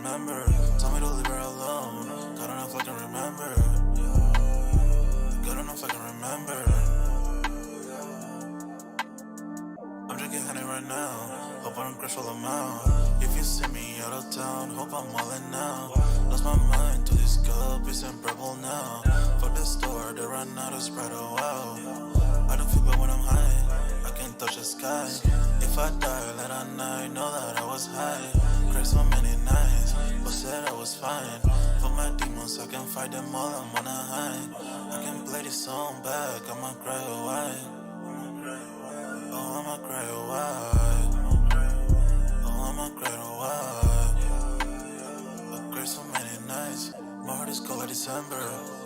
remember. Tell me to leave her alone. God don't know if I can remember. God don't know if I can remember. I'm drinking honey right now. Hope I don't crash all amount. If you see me out of town, hope I'm wildin' now. Lost my mind to this cup, it's unbearable now. Fuck the store, they run out of Sprite, oh wow. I don't feel bad when I'm high, I can't touch the sky. If I die late at night, know that I was high. Cried so many nights, but said I was fine. For my demons, I can fight them all, I'm on a high. I can play this song back, I'ma cry a while. Oh, I'ma cry a while. Oh, I'ma cry a while. I cried so many nights. My heart is cold like December.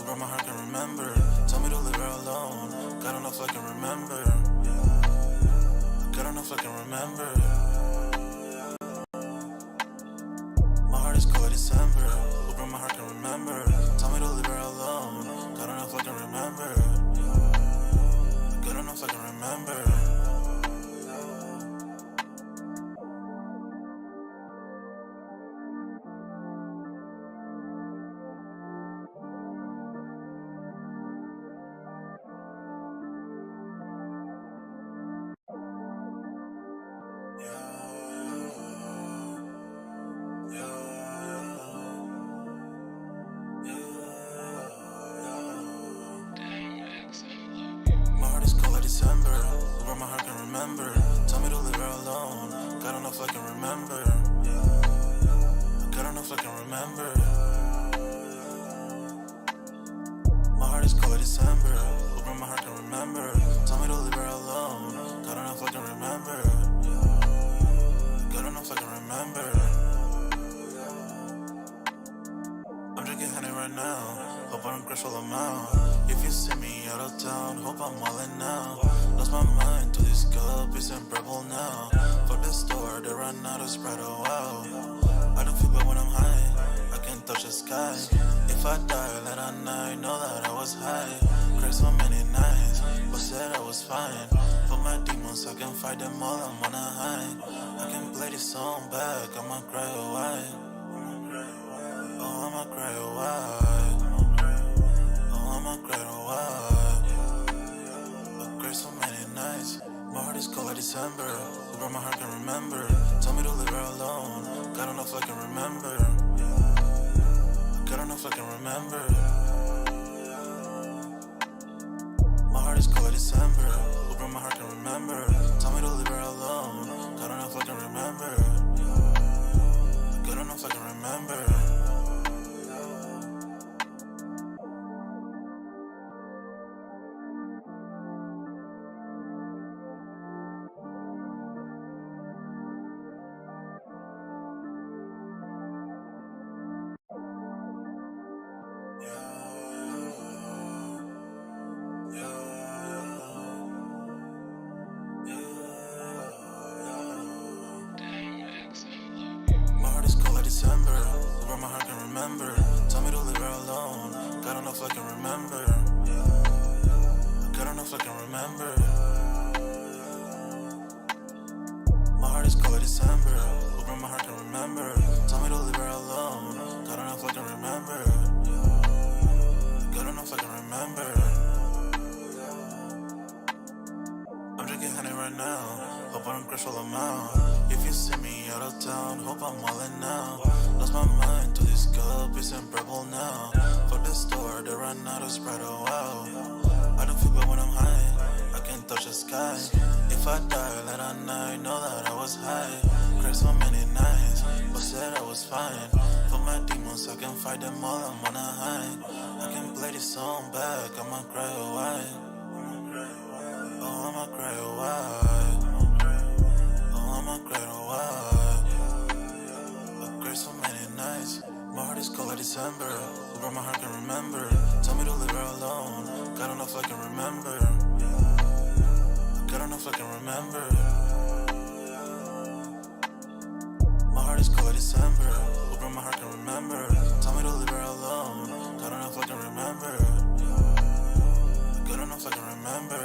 Who my heart can remember? Tell me to leave her alone. God don't know if I can remember. God don't know if I can remember. My heart is cold like December. Who my heart can remember? Tell me to leave her alone. God don't know if I can remember. God don't know if I can remember. December, where my heart can remember. Tell me to leave her alone. God don't know if I can remember. God don't know if I can remember. My heart is cold like December, where my heart can remember. Tell me to leave her alone. God don't know if I can remember. God don't know if I can remember. I'm drinking honey right now. Hope I don't crash all amount. If you see me out of town, hope I'm wildin' now. Lost my mind to this cup, it's unbearable now. Fuck the store, they run out of Sprite, oh wow. I don't feel bad when I'm high, I can't touch the sky. If I die late at night, know that I was high. Cried so many nights, but said I was fine. For my demons, I can fight them all, I'm on a high. I can play this song back, I'ma cry a while. Oh, I'ma cry a while. Oh, I'ma cry a while. I cried so many nights. My heart is cold like December. Where my heart can remember. Tell me to leave her alone. God don't know if I can remember. God don't know if I can remember. My heart is cold like December. Where my heart can remember. Tell me to leave her alone. God don't know if I can remember. God don't know if I can remember. December, where my heart can remember. Tell me to leave her alone. God don't know if I can remember. God don't know if I can remember. My heart is cold like December, where my heart can remember. Tell me to leave her alone. God don't know if I can remember. God don't know if I can remember. I'm drinking honey right now. Hope I don't crash all amount. If you see me out of town, hope I'm wildin' now. Lost my mind to this cup, it's unbearable now. Fuck the store, they run out of Sprite, oh wow. I don't feel bad when I'm high, I can't touch the sky. If I die late at night, know that I was high. Cried so many nights, but said I was fine. For my demons, I can fight them all, I'm on a high. I can play this song back, I'ma cry a while. Oh, I'ma cry a while. Oh, I'ma cry a while. I cried so many nights. My heart is cold like December. Where my heart can remember. Tell me to leave her alone. God don't know if I can remember. God don't know if I can remember. My heart is cold like December. Where my heart can remember. Tell me to leave her alone. God don't know if I can remember. God don't know if I can remember.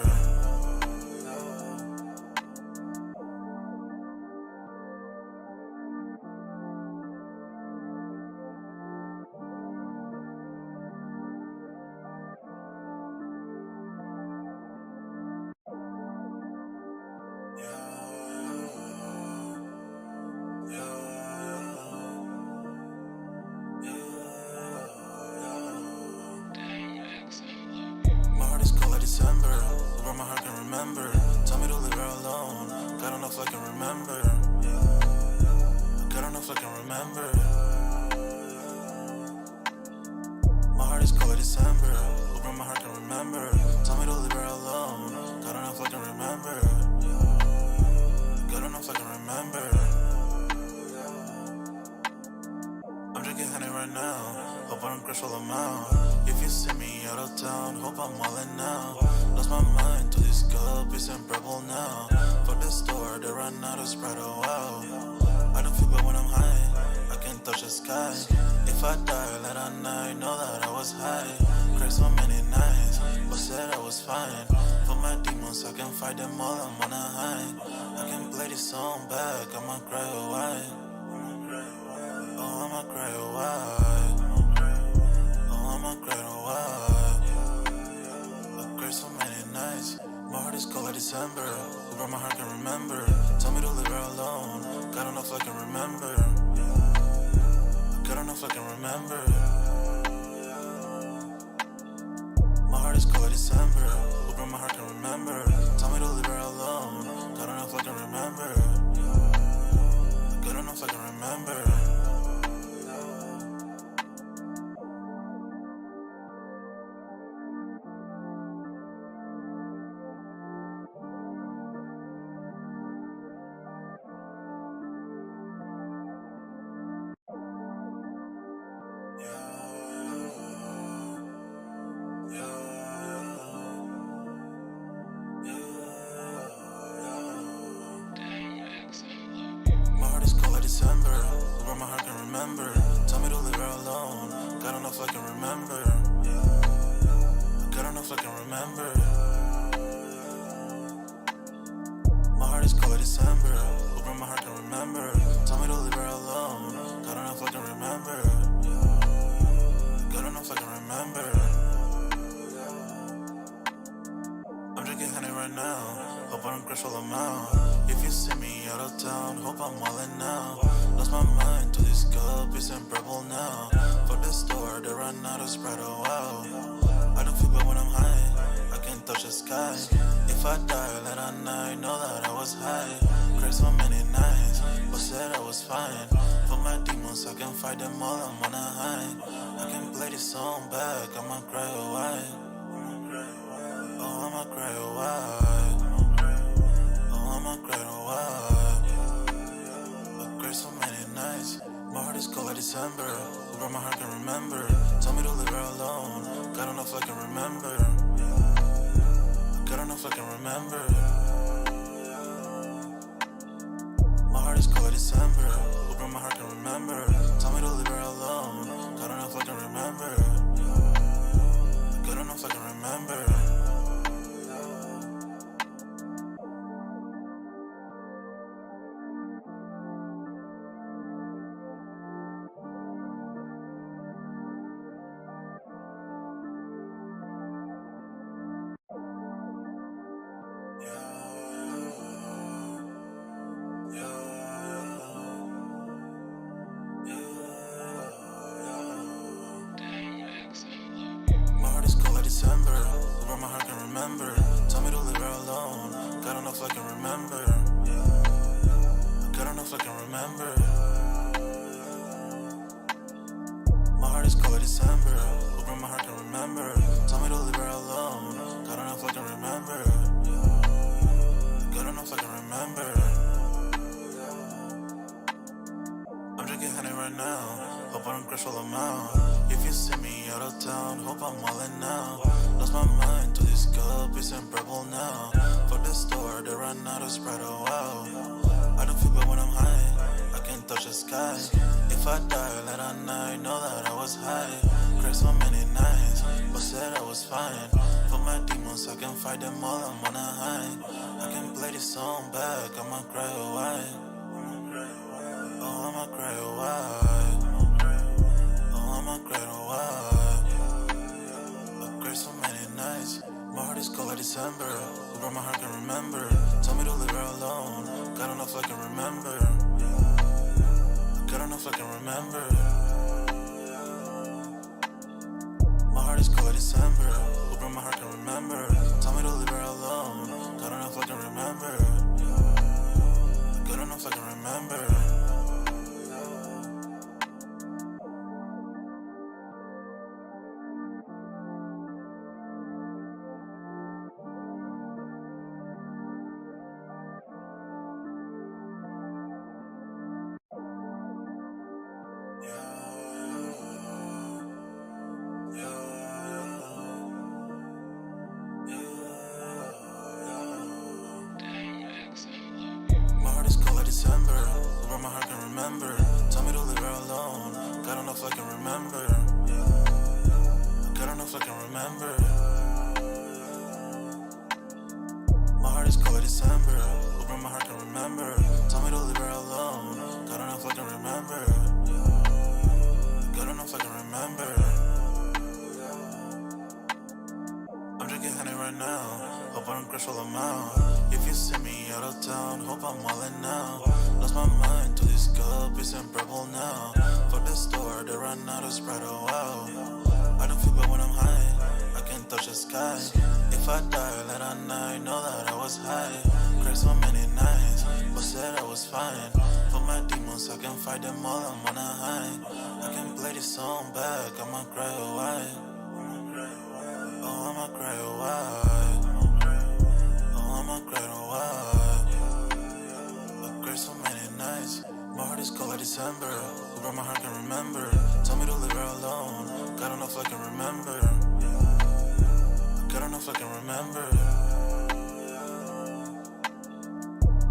remember. Tell me to leave her alone. God don't know if I can remember. God don't know if I can remember. My heart is cold like December. Open my heart can remember. Tell me to leave her alone. God don't know if I can remember. God don't know if I can remember. I'm drinking honey right now. Hope I don't crush all them out. If you see me out of town, hope I'm wildin' now. Lost my mind to this cup, it's unbearable now. For the store, they run out of Sprite, oh wow. I don't feel bad when I'm high, I can't touch the sky. If I die late at night, know that I was high. Cried so many nights, but said I was fine. For my demons, I can fight them all, I'm on a high. I can play this song back, I'ma cry or why. Oh, I'ma cry or why. Oh, I'ma cry or why. I cried so many nights. My heart is cold like December. Who broke my heart can remember. Tell me to leave her alone. God don't know if I can remember. God don't know if I can remember. My heart is cold like December. Who broke my heart can remember. Tell me to leave her alone. God don't know if I can remember. God don't know if I can remember. My heart is cold like December. Where my heart can remember. Tell me to leave her alone. God don't know if I can remember. God don't know if I can remember. My heart is cold like December. Where my heart can remember. Tell me to leave her alone. God don't know if I can remember. God don't know if I can remember. I'm drinking honey right now. Hope I don't crush all them out. If you see me out of town, hope I'm wildin' now. Lost my mind to this cup, it's unbearable now. For the store, they run out of Sprite, oh wow. I don't feel bad when I'm high, I can't touch the sky. If I die late at night, know that I was high. Cried so many nights, but said I was fine. For my demons, I can fight them all, I'm on a high. I can play this song back, I'ma cry or why. Oh, I'ma cry or why. Oh, I'ma cry or why. I cried so many nights. My heart is cold like December. Who broke my heart can remember. Tell me to leave her alone. God don't know if I can remember. God don't know if I can remember. My heart is cold like December. Who broke my heart can remember. Tell me to leave her alone. God don't know if I can remember. God don't know if I can remember. My heart is cold like December. Where my heart can remember. Tell me to leave her alone. God don't know if I can remember. God don't know if I can remember. My heart is cold like December. Where my heart can remember. Tell me to leave her alone. God don't know if I can remember. God don't know if I can remember. I'm drinking honey right now. Hope I don't crush all them out. If you see me out of town, hope I'm wildin' now. Lost my mind to this cup, it's unbearable now. For the store, they run out of Sprite, oh wow. I don't feel bad when I'm high, I can't touch the sky. If I die late at night, know that I was high. Cried so many nights, but said I was fine. For my demons, I can fight them all, I'm on a high. I can play this song back, I'ma cry or why. Oh, I'ma cry or why. Oh, I'ma cry or why. I cried so many nights. My heart is cold like December. Who broke my heart can remember. Tell me to leave her alone. God don't know if I can remember. God don't know if I can remember. My heart is cold like December. Who broke my heart can remember. Tell me to leave her alone. God enough I can remember. Good enough I can remember. My heart is cold like December. Over my heart can remember. Tell me to leave her alone. God enough I can remember. God enough I can remember. My heart is cold like December. Over my heart can remember. Tell me to leave her alone. God enough I can remember. God enough I can remember. I'm drinking honey right now. Hope I don't crash all amount. If you see me out of town, hope I'm wildin' now. Lost my mind to this cup, it's in purple now. For the store, they run out of Sprite, oh wow. I don't feel bad when I'm high, I can't touch the sky. If I die late at night, know that I was high. Cried so many nights, but said I was fine. For my demons, I can fight them all, I'm on a high. I can play this song back, I'ma cry a while. Oh, I'ma cry a while. Oh, I'ma cry a while. I cried so many nights. My heart is cold like December. Over my heart can remember. Tell me to leave her alone. God enough I can remember. God enough I can remember.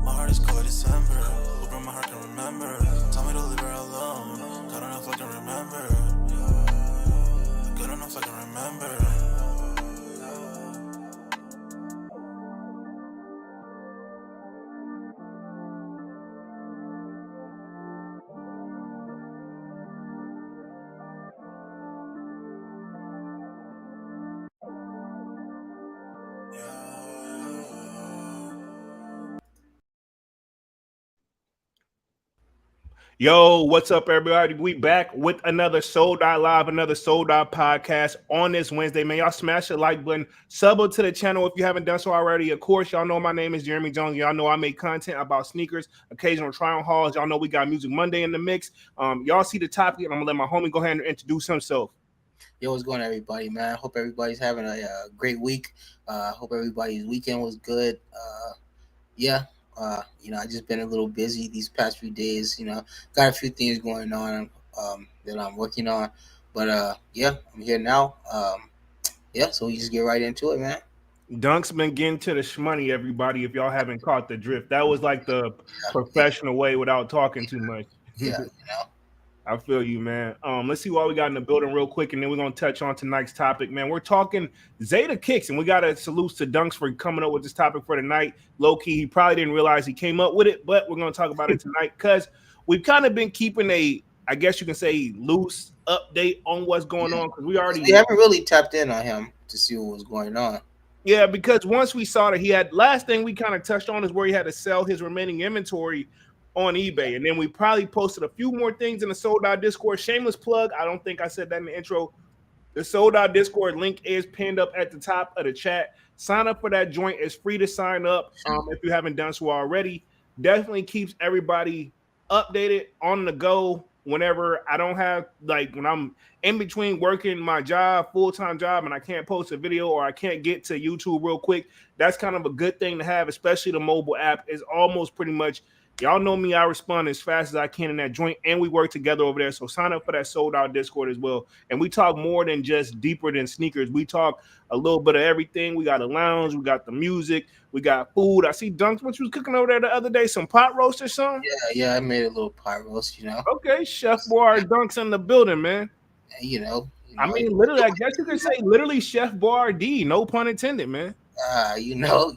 My heart is cold like December. Over my heart can remember. Tell me to leave her alone. God enough I can remember. God enough I can remember. Yo, what's up, everybody? We back with another Sold Out Live, another Sold Out podcast on this Wednesday. Man, y'all smash the like button, sub to the channel if you haven't done so already. Of course, y'all know my name is Jeremy Jones. Y'all know I make content about sneakers, occasional try on hauls. Y'all know we got Music Monday in the mix. Y'all see the topic, and I'm gonna let my homie go ahead and introduce himself. Yo, what's going on, everybody, man? Hope everybody's having a great week. Hope everybody's weekend was good. Yeah, I just been a little busy these past few days. Got a few things going on that I'm working on. But yeah, I'm here now. Yeah, so we just get right into it, man. Dunk's been getting to the shmoney, everybody. If y'all haven't caught the drift, that was like the Yeah, professional way without talking too much. yeah, I feel you, man. Let's see what we got in the building real quick, and then we're gonna touch on tonight's topic, man. We're talking Zadeh kicks, and we got to salute to Dunks for coming up with this topic for tonight. Low key, he probably didn't realize he came up with it, but we're gonna talk about it tonight because we've kind of been keeping I guess you can say, loose update on what's going yeah. on because we Because already we haven't really tapped in on him to see what was going on. yeah, because once we saw that he had last thing we kind of touched on is where he had to sell his remaining inventory on eBay. And then we probably posted a few more things in the sold out Discord. Shameless plug. I don't think I said that in the intro. The sold out Discord link is pinned up at the top of the chat. Sign up for that joint. It's free to sign up if you haven't done so already. Definitely keeps everybody updated on the go whenever I don't have, like, when I'm in between working my job, full-time job, and I can't post a video or I can't get to YouTube real quick. That's kind of a good thing to have, especially the mobile app is almost pretty much. Y'all know me, I respond as fast as I can in that joint, and we work together over there. So sign up for that sold out Discord as well. And we talk more than just deeper than sneakers. We talk a little bit of everything. We got a lounge, we got the music, we got food. I see Dunks, what you was cooking over there the other day, some pot roast or something? Yeah. I made a little pot roast. Okay, Chef Boar Dunks in the building, man. I mean, literally, I guess you could say literally Chef Boyardee, no pun intended, man. you know.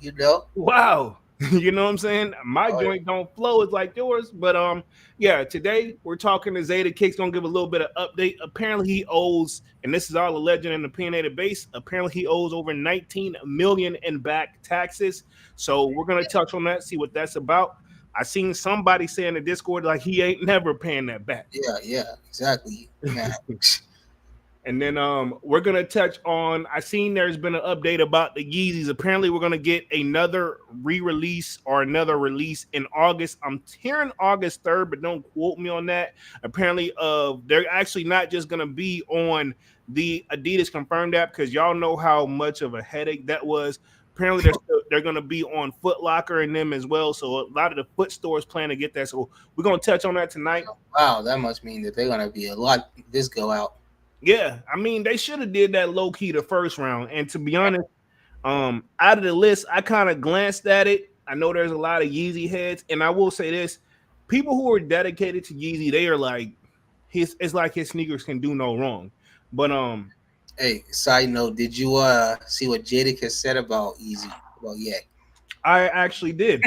Wow. You know what I'm saying? My Oh, joint don't flow as like yours, but yeah, today we're talking to Zadeh Kicks, gonna give a little bit of update. Apparently he owes, and this is all a legend in the opinionated base, apparently he owes over 19 million in back taxes. So we're gonna touch on that, see what that's about. I seen somebody say in the Discord like he ain't never paying that back. yeah, exactly, man. And then we're gonna touch on. I seen there's been an update about the Yeezys. Apparently, we're gonna get another re-release or another release in August. I'm hearing August 3rd, but don't quote me on that. Apparently, they're actually not just gonna be on the Adidas Confirmed app because y'all know how much of a headache that was. Apparently, they're gonna be on Foot Locker and them as well. So a lot of the foot stores plan to get that. So we're gonna touch on that tonight. Wow, that must mean that they're gonna be a lot this go out. Yeah, I mean they should have did that low key the first round. And to be honest, out of the list, I kind of glanced at it. I know there's a lot of Yeezy heads, and I will say this: people who are dedicated to Yeezy, they are like it's like his sneakers can do no wrong. But Hey, side note, did you see what Jadick has said about Easy? About yeah. I actually did.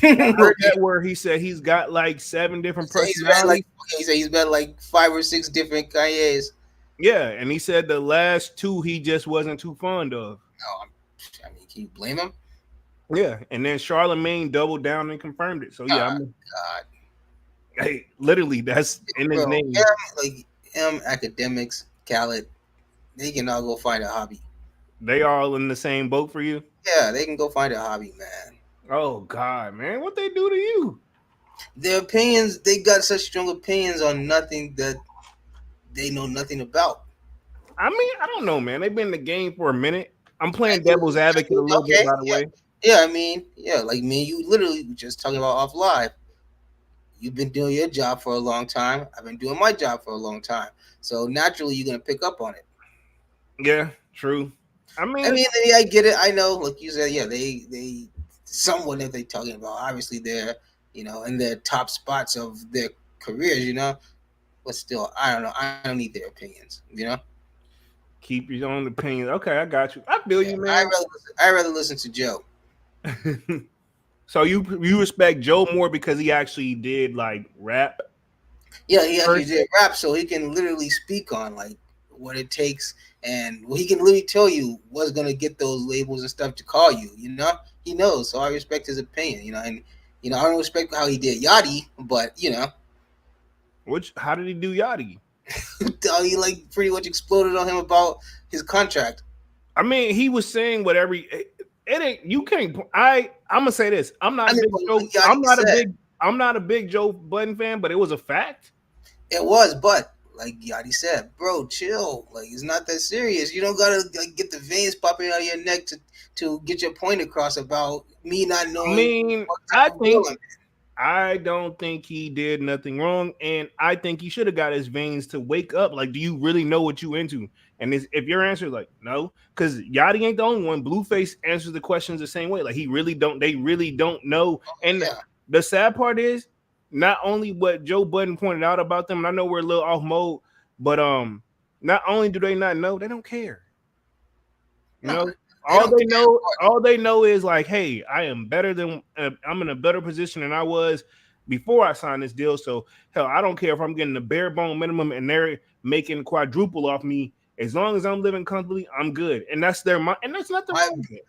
I heard that where he said he's got like 7 different personalities. He said he's got like 5 or 6 different Kanye's. Yeah, and he said the last 2 he just wasn't too fond of. No, I mean, can you blame him? Yeah, and then Charlemagne doubled down and confirmed it. So yeah, God. hey, literally, that's in his name. Like academics, Khaled, they can all go find a hobby. They all in the same boat for you. Yeah, they can go find a hobby, man. Oh God, man, what they do to you? Their opinions, they got such strong opinions on nothing that they know nothing about. I mean, I don't know, man. They've been in the game for a minute. I'm playing devil's advocate a little bit, by the way. Yeah, I mean, yeah, like me and you literally just talking about off live. You've been doing your job for a long time. I've been doing my job for a long time. So naturally, you're gonna pick up on it. Yeah, true. I mean, I get it. I know, like you said, yeah, they someone that they talking about. Obviously, they're in their top spots of their careers, But still, I don't know. I don't need their opinions. Keep your own opinion. Okay, I got you. I feel you, man. I rather listen to Joe. So you respect Joe more because he actually did like rap. Yeah, he actually did rap, so he can literally speak on like what it takes, and he can literally tell you what's gonna get those labels and stuff to call you. He knows. So I respect his opinion. And I don't respect how he did Yachty, but How did he do Yachty? he like pretty much exploded on him about his contract. I mean, he was saying what it ain't. You can't. I'm gonna say this. I'm not a big Joe Budden fan, but it was a fact. It was, but like Yachty said, bro, chill. Like it's not that serious. You don't gotta like get the veins popping out of your neck to get your point across about me not knowing. I mean, I don't think he did nothing wrong, and I think he should have got his veins to wake up. Like, do you really know what you into? And if your answer is like no, because Yachty ain't the only one. Blueface answers the questions the same way. Like he really don't. They really don't know. And the sad part is not only what Joe Budden pointed out about them. And I know we're a little off mode, but not only do they not know, they don't care. All they know is like, hey, I am better than I'm in a better position than I was before I signed this deal. So hell, I don't care if I'm getting the bare bone minimum and they're making quadruple off me. As long as I'm living comfortably, I'm good. And that's their mind. And that's nothing wrong with it.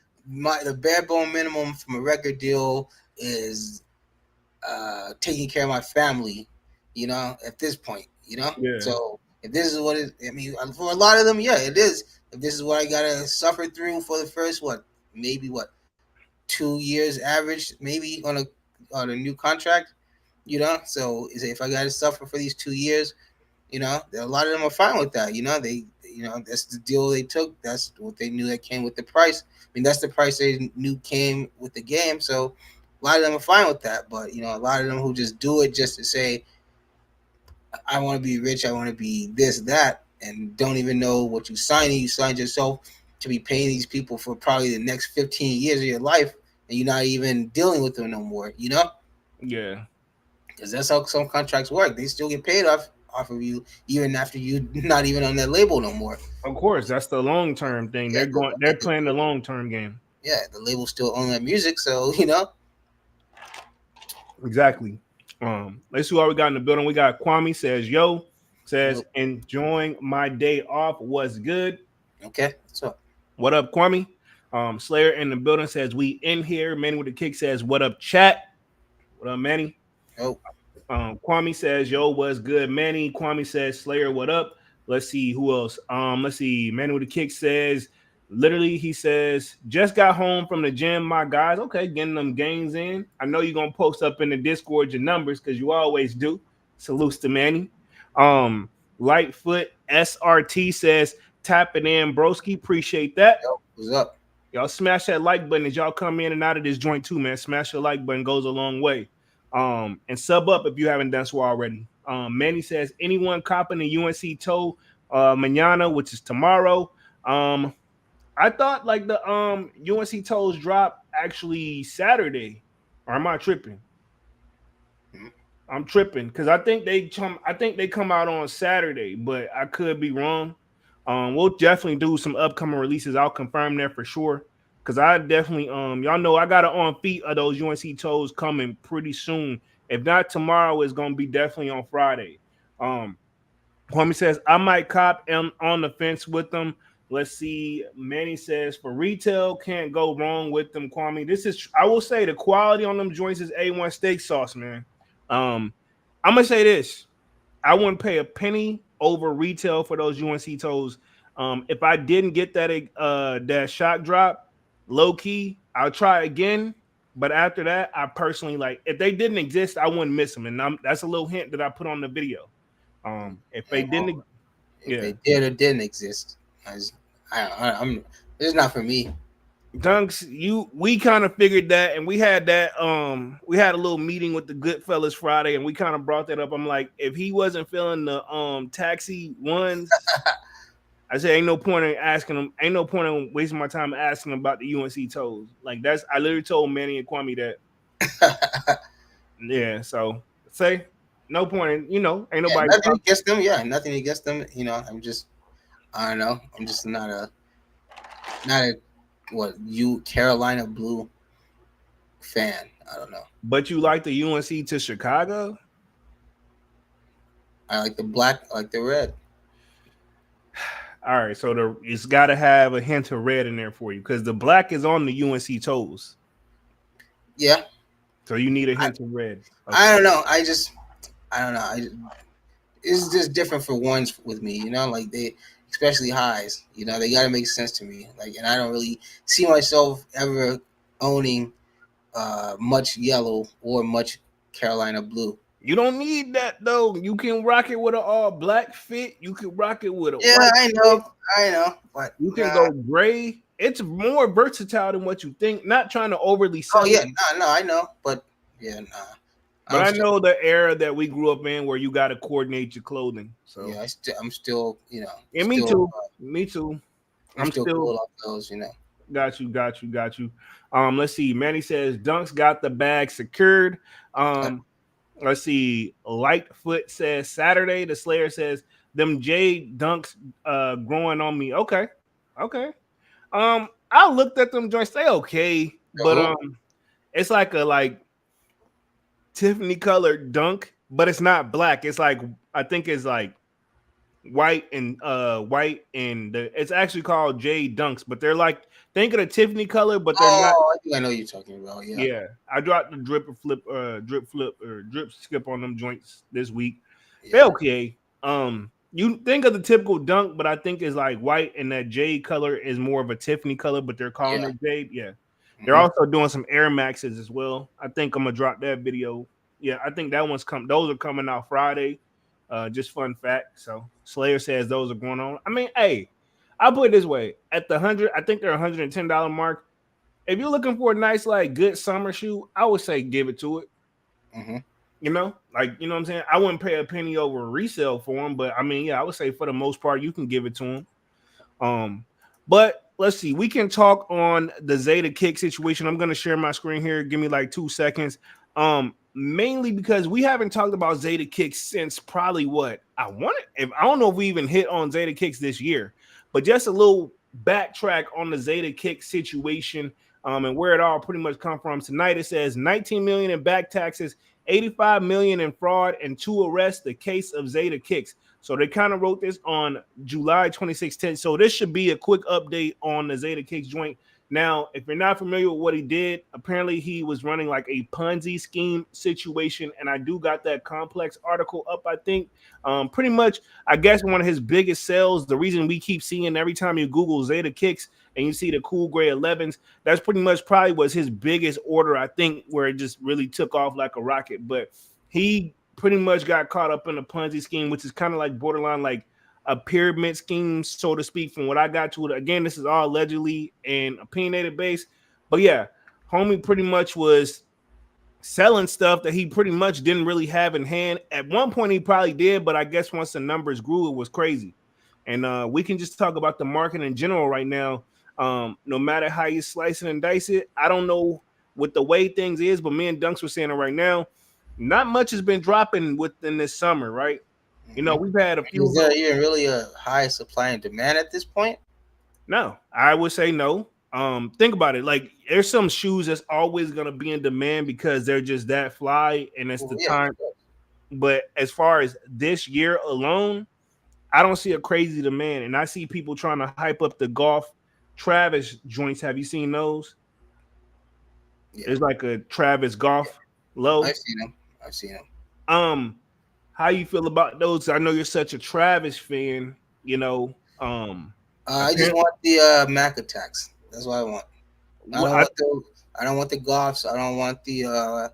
The bare bone minimum from a record deal is taking care of my family. At this point, Yeah. So if this is what it, I mean, for a lot of them, yeah, it is. If this is what I gotta suffer through for the first 2 years average, maybe on a new contract, So if I gotta suffer for these 2 years, a lot of them are fine with that. They that's the deal they took. That's what they knew that came with the price. I mean, that's the price they knew came with the game. So a lot of them are fine with that. But a lot of them who just do it just to say, I want to be rich, I want to be this, that, and don't even know what you signing. You signed yourself to be paying these people for probably the next 15 years of your life, and you're not even dealing with them no more, Yeah. Because that's how some contracts work. They still get paid off of you even after you're not even on that label no more. Of course, that's the long-term thing. Yeah, they're playing the long-term game. Yeah, the label still own that music, so, Exactly. Let's see what we got in the building. We got Kwame says enjoying my day off. Was good. Okay, what's up? What up, Kwame? Slayer in the building says we in here. Manny with the kick says what up, chat. What up, Manny? Oh. Kwame says yo, was good, Manny. Kwame says Slayer, what up? Let's see who else. Let's see. Manuel the Kick says, literally, he says, just got home from the gym, my guys. Okay, getting them gains in. I know you're gonna post up in the Discord your numbers because you always do. Salutes to Manny. Lightfoot SRT says, tap it in, broski. Appreciate that. Yo, what's up? Y'all smash that like button as y'all come in and out of this joint too, man. Smash the like button, goes a long way. And sub up if you haven't done so already. Manny says, anyone copping the UNC toe mañana, which is tomorrow. I thought like the UNC toes drop actually Saturday. Or am I tripping? I'm tripping because I think they come out on Saturday, but I could be wrong. We'll definitely do some upcoming releases. I'll confirm that for sure. Cause I definitely y'all know I got it on feet of those UNC toes coming pretty soon. If not tomorrow, it's gonna be definitely on Friday. Homie says I might cop on the fence with them. Let's see. Manny says for retail, can't go wrong with them, Kwame. This is I will say the quality on them joints is A1 steak sauce, man. I'm gonna say this. I wouldn't pay a penny over retail for those UNC toes. If I didn't get that shock drop, low key, I'll try again. But after that, I personally like if they didn't exist, I wouldn't miss them. And that's a little hint that I put on the video. If they didn't, if they did or didn't exist, I'm it's not for me. Dunks, we kind of figured that, and we had we had a little meeting with the good fellas Friday, and we kind of brought that up. I'm like, if he wasn't feeling the taxi ones, I said ain't no point in asking him, ain't no point in wasting my time asking him about the UNC toes. Like I literally told Manny and Kwame that. Yeah, so say no point in, ain't nobody nothing against them. Yeah, nothing against them. I don't know. I'm just not a Carolina Blue fan. I don't know. But you like the UNC to Chicago? I like the black, I like the red. All right, so it's got to have a hint of red in there for you because the black is on the UNC toes. Yeah. So you need a hint of red. Okay. I don't know. I don't know. It's just different for ones with me, like they, especially highs, they got to make sense to me. Like, and I don't really see myself ever owning much yellow or much Carolina blue. You don't need that though. You can rock it with an all black fit. You can rock it with a white I know. But you can go gray. It's more versatile than what you think. Not trying to overly sell. Oh yeah, no, I know, but yeah, nah. But I know the era that we grew up in where you got to coordinate your clothing. So yeah, I'm still, Yeah, me too. Me too. I'm still cool off those, Got you. Let's see. Manny says Dunks got the bag secured. Let's see. Lightfoot says Saturday. The Slayer says them J Dunks growing on me. Okay. I looked at them joints. They okay, but it's like a Tiffany colored dunk, but it's not black. It's like I think it's like white and it's actually called J Dunks, but they're like think of the Tiffany color, but they're not. I think I know what you're talking about. Yeah. I dropped the drip skip on them joints this week. Yeah. They're okay. You think of the typical dunk, but I think it's like white and that jade color is more of a Tiffany color, but they're calling it jade. Yeah. Mm-hmm. They're also doing some Air Maxes as well. I think I'm gonna drop that video. Yeah, I think that one's those are coming out Friday. Just fun fact. So Slayer says those are going on. I mean, hey, I'll put it this way: at the $100, I think they're $110 mark. If you're looking for a nice, good summer shoe, I would say give it to it. Mm-hmm. You know what I'm saying? I wouldn't pay a penny over resale for them, but I mean, yeah, I would say for the most part, you can give it to them. But let's see, we can talk on the Zadeh kick situation. I'm going to share my screen here. Give me 2 seconds. Mainly because we haven't talked about Zadeh kicks since probably I don't know if we even hit on Zadeh kicks this year, but just a little backtrack on the Zadeh kick situation and where it all pretty much come from. Tonight it says 19 million in back taxes, 85 million in fraud, and 2 arrests. The case of Zadeh kicks. So they kind of wrote this on July 26th. So this should be a quick update on the Zadeh kicks joint. Now, if you're not familiar with what he did, apparently he was running like a Ponzi scheme situation, and I do got that complex article up. I think, pretty much, I guess one of his biggest sales. The reason we keep seeing every time you Google Zeta kicks and you see the cool gray 11s, that's pretty much probably was his biggest order. I think where it just really took off like a rocket. But he pretty much got caught up in a Ponzi scheme, which is kind of like borderline like a pyramid scheme, so to speak, from what I got to it. Again, this is all allegedly and opinionated based. But yeah, homie pretty much was selling stuff that he pretty much didn't really have in hand. At one point, he probably did, but I guess once the numbers grew, it was crazy. And we can just talk about the market in general right now. No matter how you slice it and dice it, I don't know what the way things is, but me and Dunks were saying it right now. Not much has been dropping within this summer, right? You know, Mm-hmm. we've had a few. Is there even really a high supply and demand at this point? No, I would say no. Think about it. Like, there's some shoes that's always gonna be in demand because they're just that fly, and it's Well, the yeah, of time. course. But as far as this year alone, I don't see a crazy demand, and I see people trying to hype up the golf Travis joints. Have you seen those? Yeah, There's like a Travis yeah. golf I've low. seen them. I've seen them. Um, how you feel about those? I know you're such a Travis fan. You know, I just apparently, want the Mac attacks. That's what I want. I don't I, want the. I don't want the Goffs. I don't want the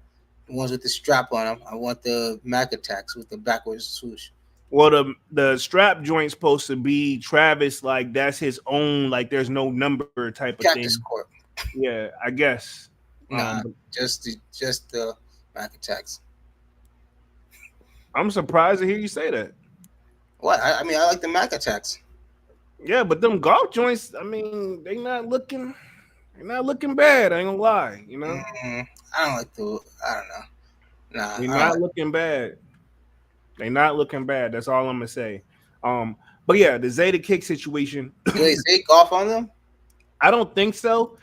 ones with the strap on them. I want the Mac attacks with the backwards swoosh. well, the strap joint's supposed to be Travis, like that's his own, like there's no number type of Cactus thing. Corp. Yeah, I guess. Nah, But just the Mac attacks. I'm surprised to hear you say that. What? I mean, I like the Mac attacks. Yeah, but them golf joints, I mean, they're not looking bad. I ain't gonna lie, you know, I don't like the. I don't know. Nah, they're I don't not like. looking bad. They're not looking bad. That's all I'm gonna say. But yeah, the Zeta kick situation, Do they say golf on them? I don't think so.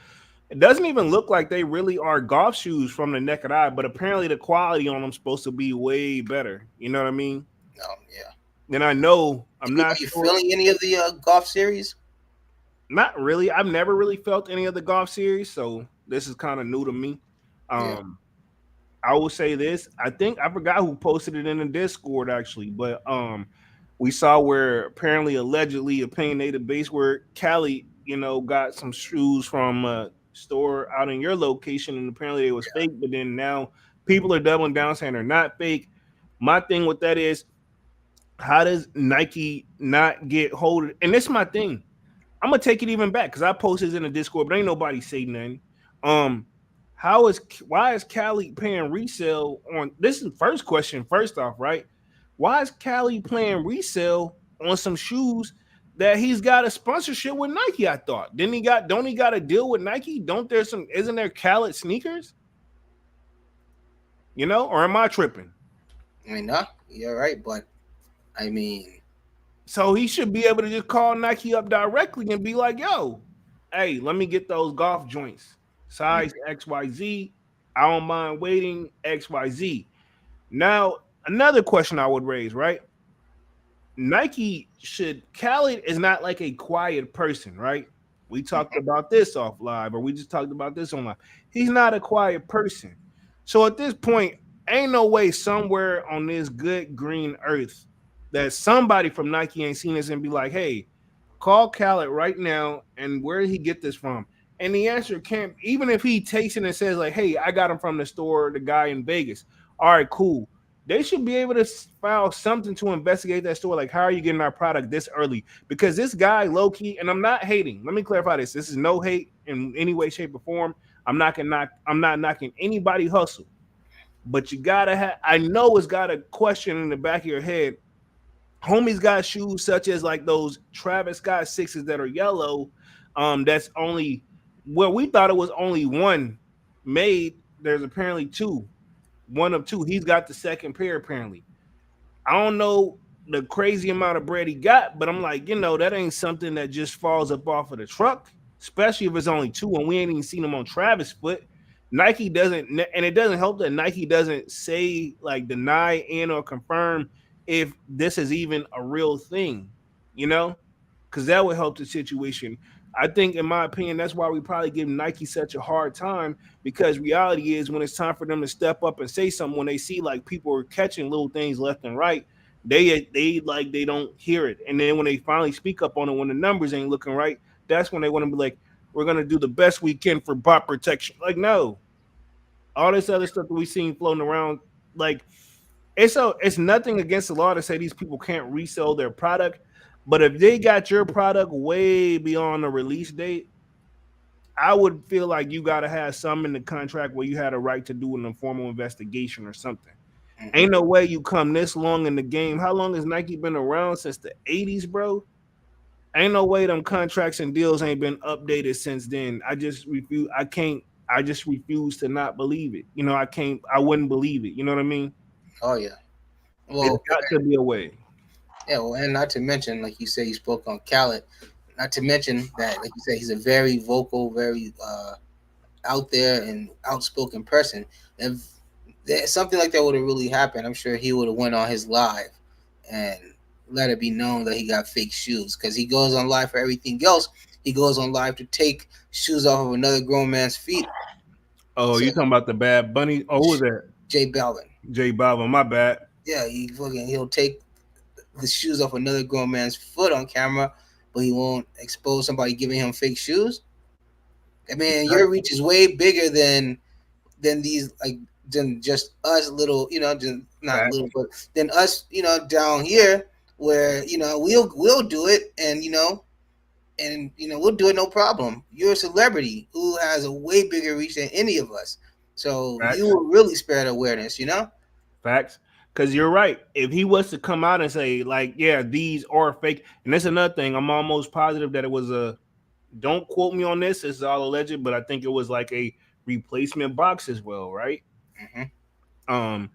It doesn't even look like they really are golf shoes from the naked eye, but apparently the quality on them supposed to be way better. You know what I mean? No. Yeah. And I know I'm Are not you sure. feeling any of the golf series? Not really. I've never really felt any of the golf series, so this is kind of new to me. Yeah. Um, I will say this. I think I forgot who posted it in the Discord actually, but we saw where apparently allegedly opinionated base where Cali, you know, got some shoes from a store out in your location, and apparently it was fake. But then now people are doubling down saying they're not fake. My thing with that is, how does Nike not get hold of? And this is my thing. I'm gonna take it even back because I posted in the Discord, but ain't nobody say nothing. Um, why is Cali paying resale on this? Is the first question. First off, right? Why is Cali playing resale on some shoes that he's got a sponsorship with Nike? I thought didn't he got don't he got a deal with Nike? Don't there some isn't there Khaled sneakers? You know, or am I tripping? I mean, no, you're right, but I mean, So he should be able to just call Nike up directly and be like, yo, hey, let me get those golf joints. Size XYZ. I don't mind waiting XYZ. Now, another question I would raise, right? Nike should Khaled is not like a quiet person, right? We talked about this off live, or we just talked about this on live. He's not a quiet person. So at this point, ain't no way somewhere on this good green earth that somebody from Nike ain't seen this and be like, hey, call Khaled right now, and where did he get this from? And the answer can't, even if he takes it and says, like, hey, I got him from the store, the guy in Vegas. All right, cool. They should be able to file something to investigate that store. Like, how are you getting our product this early? Because this guy, low key, and I'm not hating. Let me clarify this. This is no hate in any way, shape, or form. I'm not knocking anybody hustle. But you gotta have, I know it's got a question in the back of your head. Homie's got shoes such as like those Travis Scott sixes that are yellow. That's only, well, we thought it was only one made. There's apparently two, one of two. He's got the second pair apparently. I don't know the crazy amount of bread he got, but I'm like, you know, that ain't something that just falls up off of the truck, especially if it's only two and we ain't even seen them on Travis foot. Nike doesn't, and it doesn't help that Nike doesn't say like deny and or confirm if this is even a real thing, you know, because that would help the situation. I think, in my opinion, that's why we probably give Nike such a hard time, because reality is when it's time for them to step up and say something, when they see like people are catching little things left and right, they like they don't hear it, and then when they finally speak up on it, when the numbers ain't looking right, that's when they want to be like, we're gonna do the best we can for bot protection. Like, no, all this other stuff that we seen floating around, like it's nothing against the law to say these people can't resell their product, but if they got your product way beyond the release date, I would feel like you got to have some in the contract where you had a right to do an informal investigation or something. Mm-hmm. Ain't no way you come this long in the game. How long has Nike been around? Since the 80s, bro. Ain't no way them contracts and deals ain't been updated since then. I just refuse. I can't. I just refuse to not believe it. You know, I can't. I wouldn't believe it. You know what I mean? Oh yeah. It's Well, got to be a way. yeah. Well, and not to mention, like you said, you spoke on Khaled. Not to mention that, like you said, he's a very vocal, very out there and outspoken person. If something like that would have really happened, I'm sure he would have went on his live and let it be known that he got fake shoes, because he goes on live for everything else. He goes on live to take shoes off of another grown man's feet. Oh, So you talking about the Bad Bunny? Oh, who was that? J Balvin, J Balvin. My bad. yeah, he'll take the shoes off another grown man's foot on camera, but he won't expose somebody giving him fake shoes. I mean, your reach is way bigger than these, like, than just us little, just not Facts. little, but than us, down here, where we'll do it, and we'll do it no problem. You're a celebrity who has a way bigger reach than any of us, so you Facts. will really spread awareness. Facts. Because you're right. If he was to come out and say, like, yeah, these are fake, and that's another thing, I'm almost positive that it was a, don't quote me on this, it's all alleged, but I think it was like a replacement box as well, right? Hmm. Um,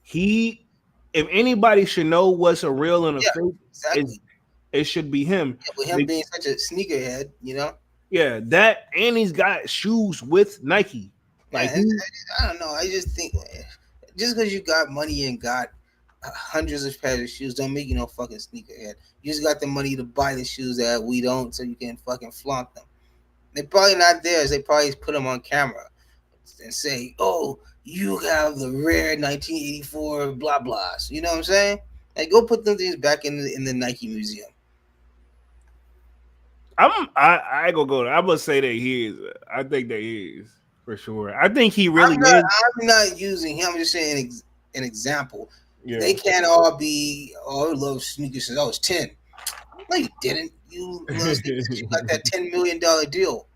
he, if anybody should know what's a real and a Yeah, fake, exactly. it should be him. Yeah, with him being such a sneakerhead. Yeah, that, and he's got shoes with Nike. Like, Yeah, I don't know. I just think, just because you got money and got hundreds of pairs of shoes don't make you no fucking sneakerhead. You just got the money to buy the shoes that we don't, so you can fucking flaunt them. They're probably not theirs. They probably put them on camera and say, "Oh, you have the rare 1984 blah blahs." You know what I'm saying? Like, go put them things back in the Nike museum. I go there. I'm gonna say that he is. I think that he is for sure. I think he really I'm not. is. I'm not using him. I'm just saying an example. Yeah. They can't all be. Oh, I love sneakers since I was 10. No, you didn't. You love sneakers. You got that $10 million deal.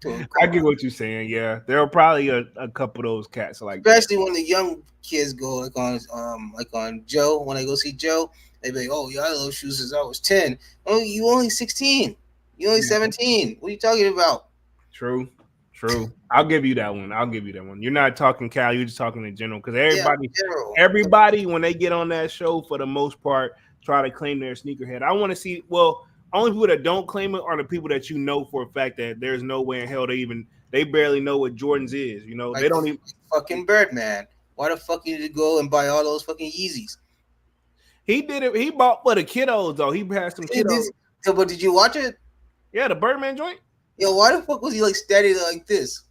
So, I come get on. what you're saying. Yeah, there are probably a couple of those cats like that. Especially when the young kids go like on Joe. When I go see Joe, they be like, "Oh, yeah, I love shoes since I was 10." Oh, you only 16. You only 17. What are you talking about? True, true. I'll give you that one. I'll give you that one. You're not talking Cal. You're just talking in general. Because Yeah, general. everybody, when they get on that show, for the most part, try to claim their sneakerhead. I want to see. Well, only people that don't claim it are the people that you know for a fact that there's no way in hell they barely know what Jordans is. You know, they Like don't even. fucking Birdman. Why the fuck you need to go and buy all those fucking Yeezys? He did it. He bought for the kiddos though. He passed some kiddos. But did you watch it? Yeah, the Birdman joint. Yo, why the fuck was he like standing there like this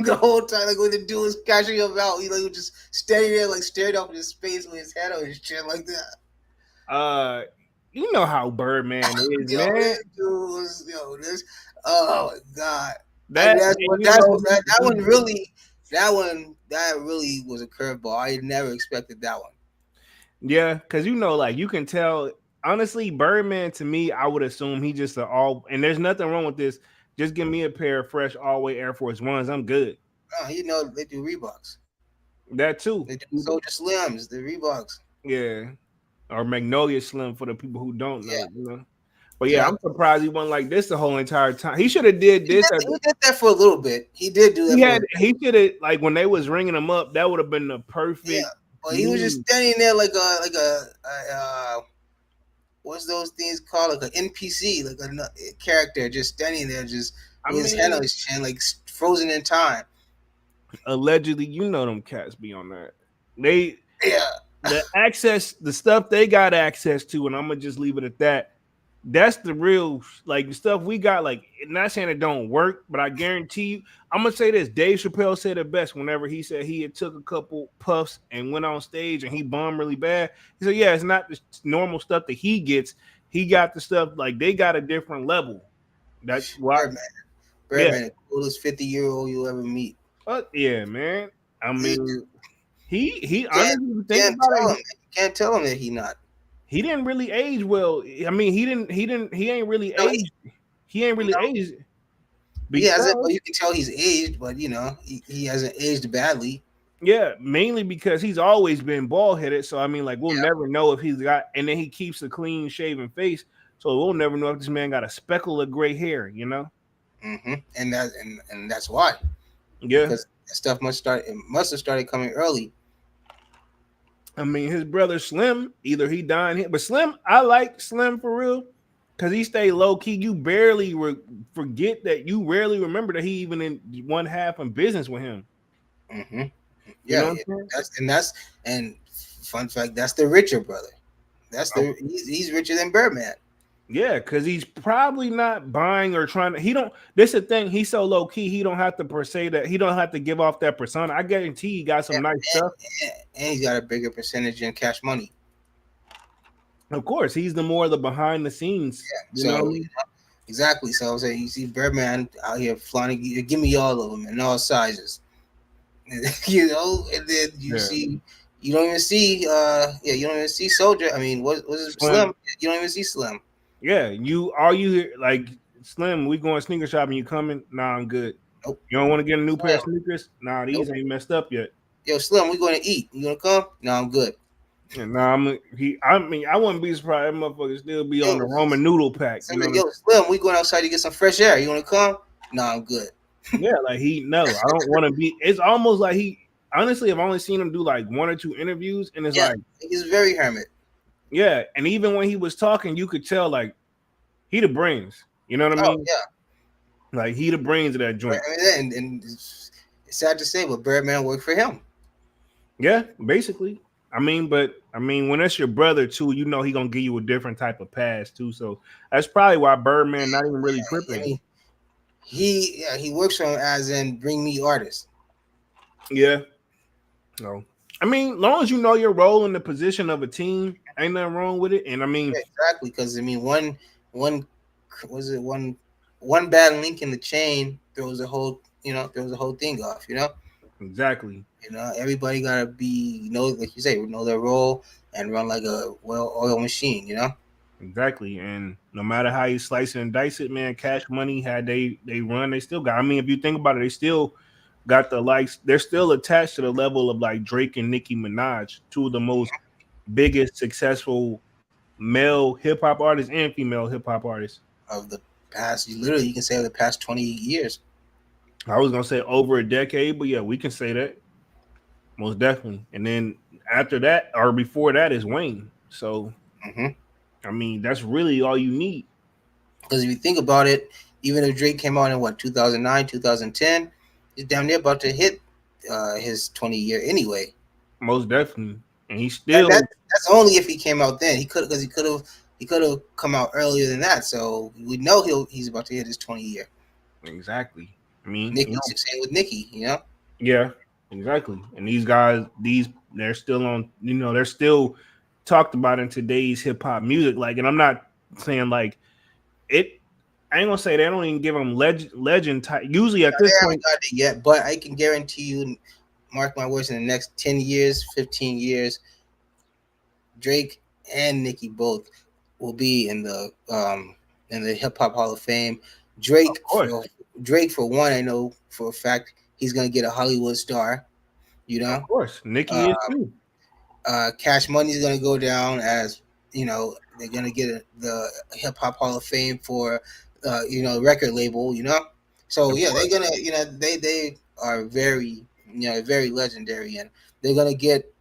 the whole time? Like when the dude was cashing him out, he was just standing there like staring up into space with his head on his chin like that. You know how Birdman is, Yo, man. this dude was this. Oh my god, That that really was a curveball. I never expected that one. yeah, because like you can tell. Honestly, Birdman to me, I would assume he just all. And there's nothing wrong with this. Just give me a pair of fresh all-way Air Force Ones. I'm good. They do Reeboks. That too. They do Soldier Slims, the Reeboks. Yeah, or Magnolia Slim for the people who don't know. Yeah. But yeah, I'm surprised he wasn't like this the whole entire time. He should have did this. He did that for a little bit. He did do that. He should have, like, when they was ringing him up. That would have been the perfect. Yeah, but he was just standing there like a what's those things called, like an NPC, like a character just standing there, just with his hand on his chin, like frozen in time. Allegedly, them cats be on that. The stuff they got access to, and I'm gonna just leave it at that. that's the real like stuff we got. Like, not saying it don't work, but I guarantee you, I'm gonna say this. Dave Chappelle said it best whenever he said he had took a couple puffs and went on stage and he bombed really bad. He said, "Yeah, it's not the normal stuff that he gets. He got the stuff like they got a different level. That's why, Birdman, yeah, Birdman, the coolest 50-year-old you'll ever meet. yeah, man. I You mean, he can't, honestly, if you think can't about tell it, him. You can't tell him that he not. he didn't really age well. I mean, he ain't really No, aged. He ain't really aged he hasn't. because But you can tell he's aged. But he hasn't aged badly. yeah, mainly because he's always been bald headed. So I mean, like we'll never know if he's got, and then he keeps a clean shaven face, so we'll never know if this man got a speckle of gray hair. You know? And that's why, Yeah. because that stuff must have started coming early. I mean, his brother Slim, either he dying here, but Slim, I like Slim for real because he stay low key. You barely forget that. You rarely remember that he even in one half in business with him. hmm You know Yeah, what I'm saying? and fun fact, that's the richer brother. Oh, He's richer than Birdman. yeah, because he's probably not buying or trying to. He don't. This is the thing. He's so low key. He don't have to per se that. He don't have to give off that persona. I guarantee he got some And, nice stuff. and he's got a bigger percentage in cash money. Of course, he's the more the behind the scenes. You know what I So mean? exactly. So I was saying, you see Birdman out here flaunting. Give me all of them in all sizes. And then Yeah. you don't even see you don't even see Soldier. I mean, what's his Slim. Slim? You don't even see Slim. Yeah, you like Slim? We going sneaker shopping? You coming? Nah, I'm good. Nope. You don't want to get a new pair of Slim. sneakers? Nah, these Nope. ain't messed up yet. Yo, Slim, we going to eat. You gonna come? No, I'm good. And nah, I mean, I wouldn't be surprised. That motherfucker still be on Yo, the Roman noodle pack. You know? Yo, Slim, we going outside to get some fresh air. You wanna come? No, I'm good. Yeah, like no, I don't want to be. It's almost like he. Honestly, I've only seen him do like one or two interviews, and it's Yeah, like, he's very hermit. yeah. And even when he was talking, you could tell like he the brains. You know what I Oh mean? yeah. Like he the brains of that I joint. mean, and it's sad to say, but Birdman worked for him. Yeah, basically. But I mean, when that's your brother too, you know he gonna give you a different type of pass too. So that's probably why Birdman not even really I tripping. mean, he works for him as in bring me artists. Yeah. No. I mean, long as you know your role in the position of a team, ain't nothing wrong with it. And I mean, Yeah, exactly, because I mean, one was it one bad link in the chain throws the whole thing off. exactly. Everybody gotta be like you say, know their role and run like a well-oiled machine. Exactly. And no matter how you slice it and dice it, man, Cash Money had they run, they still got. I mean, if you think about it, they still got the likes. They're still attached to the level of like Drake and Nicki Minaj, two of the most biggest successful male hip hop artists and female hip hop artists. Of the past, you can say of the past 20 years. I was gonna say over a decade, but yeah, we can say that most definitely. And then after that or before that is Wayne. So Mm-hmm. I mean, that's really all you need. Because if you think about it, even if Drake came out in 2009, 2010, he's damn near about to hit his 20-year anyway. Most definitely. And he That, still that that's only if he came out then. He could have come out earlier than that. So we know he's about to hit his 20-year. exactly. I mean, Nicki, same with Nicki. yeah, exactly. And these guys, they're still on. They're still talked about in today's hip hop music. Like, and I'm not saying like it. I ain't gonna say they don't even give them legend type. Usually at They this haven't point, got it yet, but I can guarantee you, mark my words, in the next 10 years, 15 years, Drake and Nicki both will be in the hip hop Hall of Fame. of course, Drake for one, I know for a fact he's gonna get a Hollywood star. of course, Nicki is too. Cash Money is gonna go down as they're gonna get the Hip Hop Hall of Fame for record label. So Of yeah, they're course, gonna they are very very legendary, and they're gonna get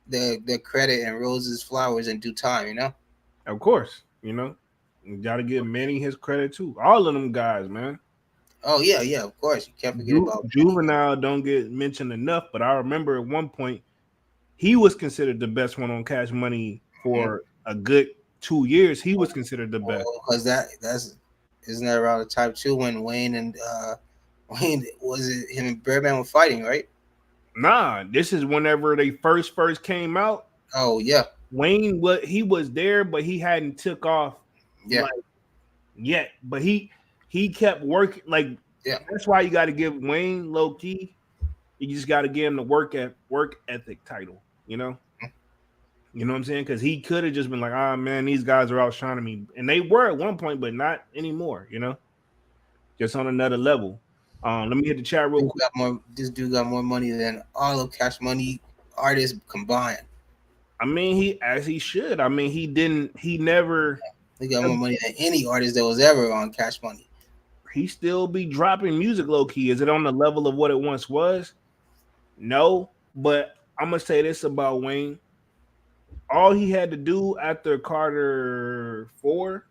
the credit and roses flowers in due time. of course. You got to give Manny his credit too. All of them guys, man. Oh yeah, of course. You can't forget about Juvenile don't get mentioned enough, but I remember at one point he was considered the best one on Cash Money Manny. for a good 2 years, he was considered the best. Because that's isn't that around the time too when Wayne and Wayne, was it him and Birdman were fighting, right? Nah, this is whenever they first came out. Oh yeah, Wayne, what he was there, but he hadn't took off yeah, like yet. But he kept working. Like yeah. that's why you got to give Wayne low key. You just got to give him the work ethic title. You know what I'm saying? Because he could have just been like, ah, man, these guys are outshining me, and they were at one point, but not anymore. Just on another level. Let me hit the chat real quick. This dude got more money than all of Cash Money artists combined. I mean, he should. I mean, he never. He got more money than any artist that was ever on Cash Money. He still be dropping music low key. Is it on the level of what it once was? No, but I'm gonna say this about Wayne. All he had to do after Carter 4,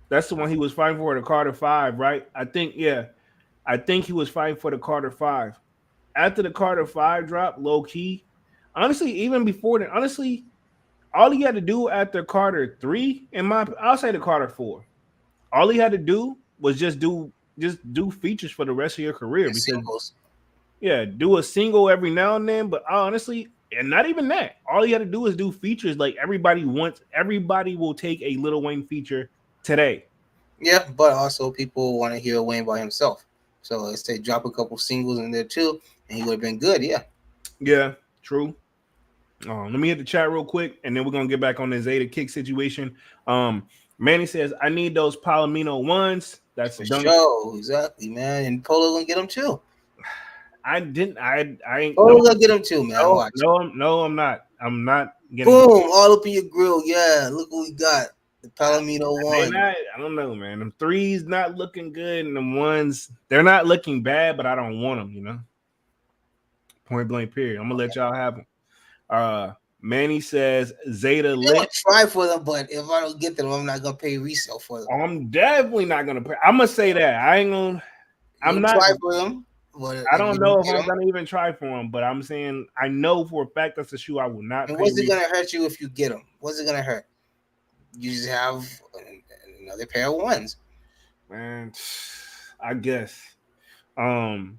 that's the one he was fighting for, the Carter 5, right? I think he was fighting for the Carter 5. After the Carter 5 drop, low key, honestly, even before that, honestly, all he had to do after Carter 3, I'll say the Carter 4, all he had to do was just do features for the rest of your career. Because singles. Yeah, do a single every now and then, but honestly, and not even that. All you got to do is do features. Like everybody will take a Lil Wayne feature today. Yeah, but also people want to hear Wayne by himself. So let's say drop a couple singles in there too, and he would have been good. Yeah. Yeah, true. Let me hit the chat real quick, and then we're gonna get back on the Zadeh kick situation. Manny says, "I need those Palomino ones." That's for sure, exactly, man. And Polo gonna get them too. I ain't. Polo gonna get them too, man. No, I'm not. I'm not getting. Boom! All up in your grill. Yeah, look what we got. The Palomino one. I don't know, man. Them threes not looking good, and them ones they're not looking bad, but I don't want them. Point blank. Period. I'm gonna let y'all have them. Manny says Zadeh lit. Try for them, but if I don't get them, I'm not gonna pay resale for them. I'm definitely not gonna pay. I'm gonna say that I ain't gonna. I'm not try for them. I don't know if I'm gonna even try for them, but I'm saying I know for a fact that's a shoe I will not. And what's it gonna hurt you if you get them? What's it gonna hurt? You just have another pair of ones. Man, I guess. No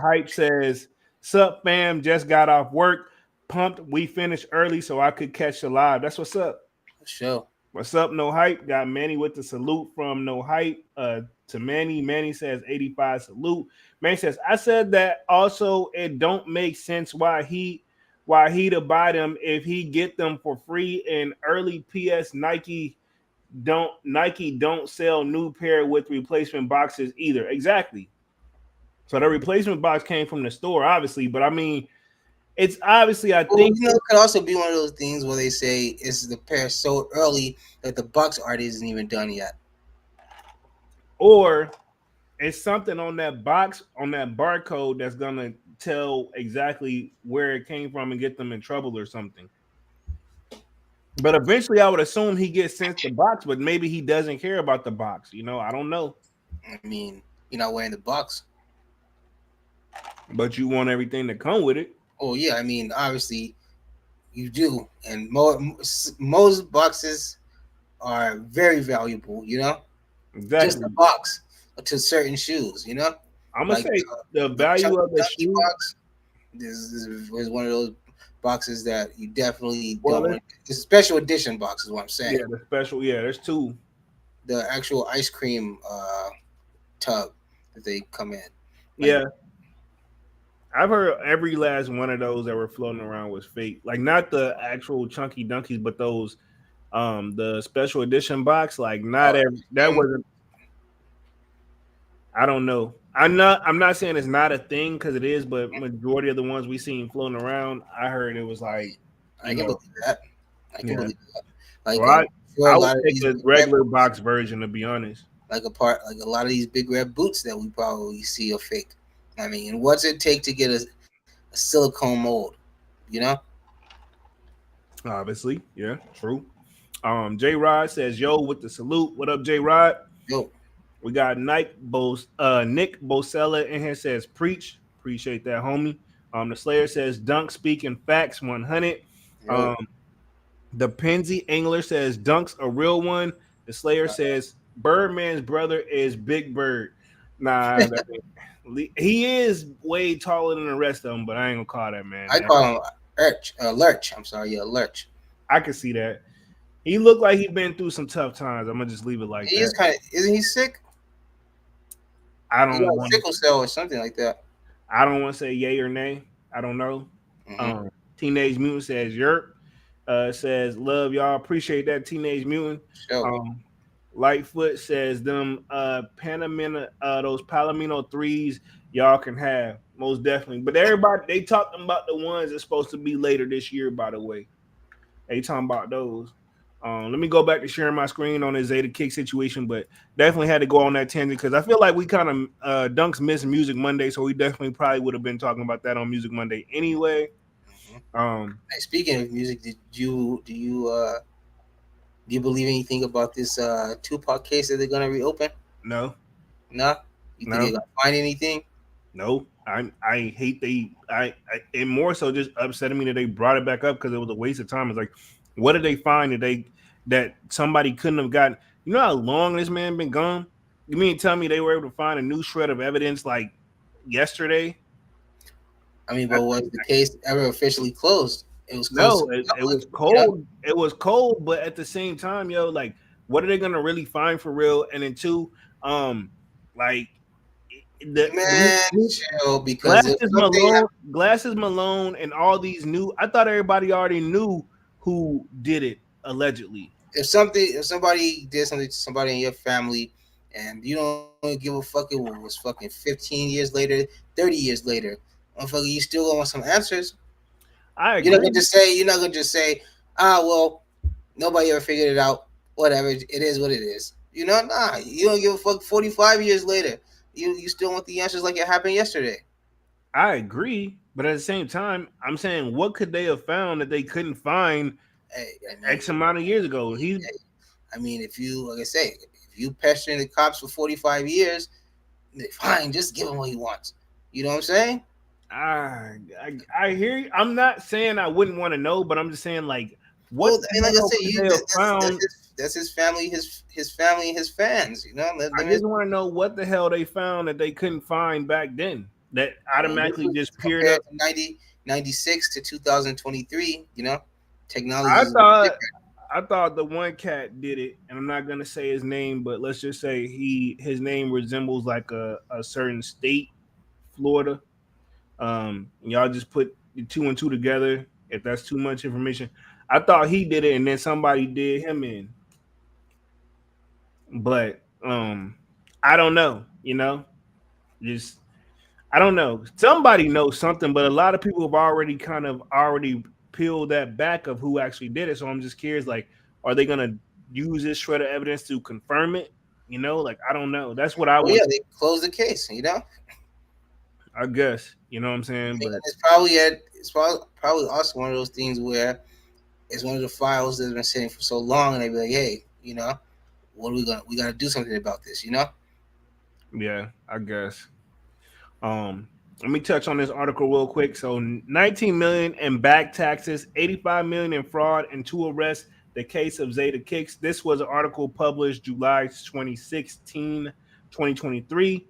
hype says, "Sup, fam? Just got off work. Pumped. We finished early so I could catch the live." That's what's up. Sure. What's up, No Hype? Got Manny with the salute from No Hype to Manny. Manny says 85 salute. Manny says, I said that also it don't make sense why he to buy them if he get them for free. And early PS Nike don't sell new pair with replacement boxes either. Exactly. So the replacement box came from the store, obviously, but I mean, it's obviously, I think it could also be one of those things where they say it's the pair so early that the box art isn't even done yet. Or it's something on that box, on that barcode that's gonna tell exactly where it came from and get them in trouble or something. But eventually I would assume he gets sent the box, but maybe he doesn't care about the box. I don't know. I mean, you're not wearing the box. But you want everything to come with it. Oh yeah, I mean, obviously you do, and most boxes are very valuable. Exactly. Just a box to certain shoes. I'm gonna say the value of the shoe box. This is one of those boxes that you definitely don't want. It's a special edition box, is what I'm saying. Yeah, the special. Yeah, there's two. The actual ice cream tub that they come in. Yeah. I've heard every last one of those that were floating around was fake. Like not the actual chunky dunkies, but those the special edition box. Like not every that wasn't. I don't know. I'm not saying it's not a thing because it is, but majority of the ones we seen floating around, I heard it was like I can believe that. I can believe that. Like I would take the regular box version, to be honest. Like a lot of these big red boots that we probably see are fake. I mean, what's it take to get a silicone mold? Obviously, yeah, true. J Rod says, "Yo, with the salute. What up, J Rod? Yo, we got Nick Bosella in here. Says, preach. Appreciate that, homie. The Slayer says, dunk speaking facts 100. The Penzi Angler says Dunk's a real one. The Slayer says Birdman's brother is Big Bird. Nah, he is way taller than the rest of them, but I ain't gonna call that man I that. call him Lurch. I'm sorry, yeah, Lurch. I can see that. He looked like he'd been through some tough times. I'm gonna just leave it like He is that. kind of, isn't he sick? I He don't got want sickle cell or something like that. I don't want to say yay or nay. I don't know. Hmm. Teenage Mutant says yerp. Says love y'all. Appreciate that, Teenage Mutant. Sure. Um, Lightfoot says them Panamina those Palomino threes y'all can have most definitely. But everybody they talking about the ones that's supposed to be later this year. By the way, they talking about those. Let me go back to sharing my screen on the Zeta Kick situation, but definitely had to go on that tangent because I feel like we kind of Dunks missed Music Monday, so we definitely probably would have been talking about that on Music Monday anyway. Hmm. Um, Hey, speaking of music, do you believe anything about this Tupac case that they're gonna reopen? no, No. You think they're no, gonna find anything? no. I hate and more so just upsetting me that they brought it back up because it was a waste of time. It's like, what did they find that somebody couldn't have gotten? You know how long this man been gone? You mean tell me they were able to find a new shred of evidence like yesterday? I mean, I but was think the case ever officially closed? It was closed to no, the it public, was you know. cold. It was cold, but at the same time, yo, like, what are they gonna really find for real? And then two, like Man, the chill, because if something Glasses Malone, and all these new. I thought everybody already knew who did it allegedly. if somebody did something to somebody in your family and you don't give a fuck, it was fucking 15 years later, 30 years later, motherfucker, you still gonna want some answers. I You're agree. not gonna just say, ah, well, nobody ever figured it out. Whatever, it is what it is. Nah, you don't give a fuck. 45 years later, you still want the answers like it happened yesterday. I agree, but at the same time, I'm saying, what could they have found that they couldn't find Hey, I X mean, amount of years ago? if you, like I say, if you pestering the cops for 45 years, fine, just give him what he wants. You know what I'm saying? I hear you. I'm not saying I wouldn't want to know, but I'm just saying, like, what Well, the I mean, like I hell said, could they have found? that's his family, his family, and his fans. I just want to know what the hell they found that they couldn't find back then. That this automatically was just peered compared up. to 96 to 2023. Technology I is a little thought different. I thought the one cat did it, and I'm not gonna say his name, but let's just say his name resembles like a certain state, Florida. Y'all just put the two and two together. If that's too much information, I thought he did it, and then somebody did him in. But I don't know. Just I don't know. Somebody knows something, but a lot of people have already already peeled that back of who actually did it. So I'm just curious, like, are they gonna use this shred of evidence to confirm it? Like, I don't know. That's what I Well, want. yeah, they closed the case. I guess you know what I'm saying, I mean, but it's probably also one of those things where it's one of the files that's been sitting for so long, and they be like, hey, what are we gotta do something about this. yeah, I guess. Let me touch on this article real quick. So, 19 million in back taxes, 85 million in fraud, and two arrests. The case of Zeta Kicks. This was an article published July 2016, 2023.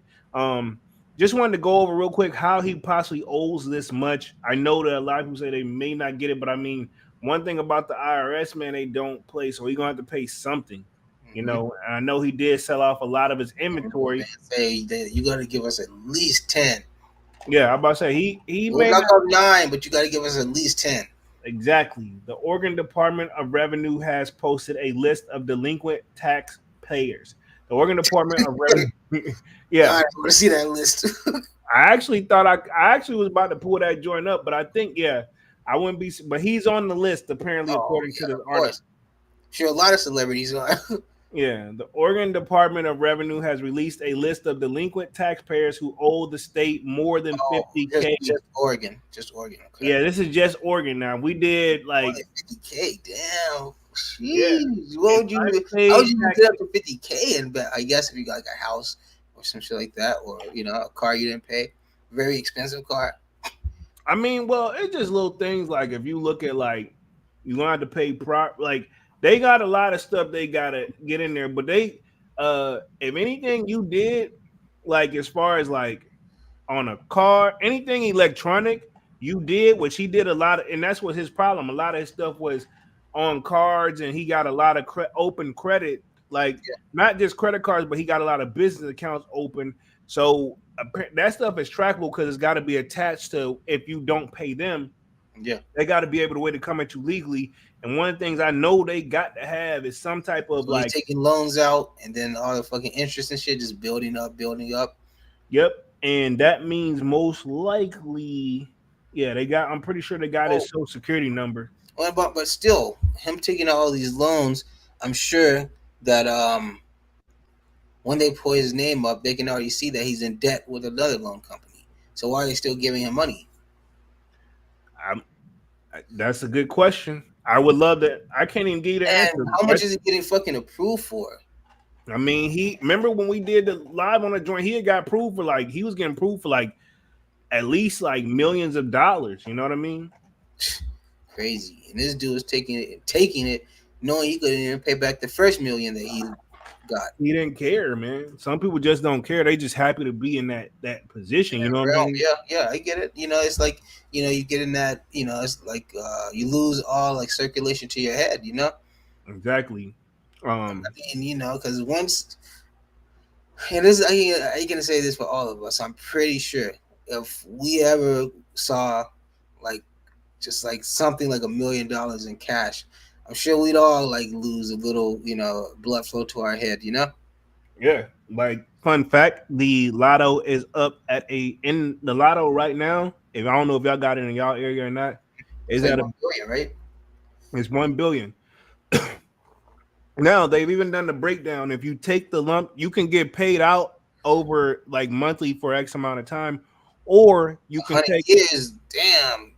Just wanted to go over real quick how he possibly owes this much. I know that a lot of people say they may not get it, but I mean, one thing about the IRS, man, they don't play, so he's gonna have to pay something. Mm-hmm. And I know he did sell off a lot of his inventory. Say that you gotta give us at least 10. Yeah, I'm about to say he We'll may knock not. off 9, but you gotta give us at least 10. Exactly. The Oregon Department of Revenue has posted a list of delinquent taxpayers. The Oregon Department of Revenue. God, Yeah, I want to see that list. I actually thought I actually was about to pull that joint up, but I think yeah, I wouldn't be. But he's on the list apparently, Oh according to yeah, this of article. course. Sure, a lot of celebrities are. Yeah, the Oregon Department of Revenue has released a list of delinquent taxpayers who owe the state more than Oh, just 50K. just Oregon, just Oregon. Okay, Yeah, this is just Oregon now. We did more like than 50K. Damn. yeah, Jeez. What and would you? How would unpaid you tax. get up to 50K? And I guess if you got like a house or some shit like that, or a car you didn't pay, very expensive car. I mean, well, it's just little things like if you look at like You're gonna have to pay like they got a lot of stuff they gotta get in there, but they if anything you did, like as far as like on a car, anything electronic you did, which he did a lot of, and that's what his problem. A lot of his stuff was on cards, and he got a lot of open credit, like not just credit cards, but he got a lot of business accounts open. So that stuff is trackable because it's got to be attached to if you don't pay them. Yeah. They got to be able to way to come at you legally. And one of the things I know they got to have is some type of So he's like, taking loans out, and then all the fucking interest and shit just building up, building up. yep. And that means most likely, yeah, they got. I'm pretty sure they got his Oh, social security number. well, but still, him taking out all these loans, I'm sure that when they pull his name up, they can already see that he's in debt with another loan company. So why are they still giving him money? I'm, that's a good question. I would love that. I can't even give you the And answer. how much is he getting fucking approved for? I mean, he remember when we did the live on the joint, he had got approved for like he was getting approved for like at least like millions of dollars. You know what I mean? Crazy. And this dude is taking it, knowing he couldn't even pay back the first million that he got. He didn't care, man. Some people just don't care. They just happy to be in that position. You know what I mean? Yeah, I get it. It's like, you get in that, it's like you lose all like circulation to your head, Exactly. I mean, because once, and this, I gonna say this for all of us. I'm pretty sure if we ever saw like just like something like $1 million in cash, I'm sure we'd all like lose a little, blood flow to our head, Yeah. Like fun fact, the lotto is up at in the lotto right now. If I don't know if y'all got it in y'all area or not, It's is like at 1 billion, right? it's 1 billion. Now they've even done the breakdown. If you take the lump, you can get paid out over like monthly for X amount of time, or you can 100 take. years, damn.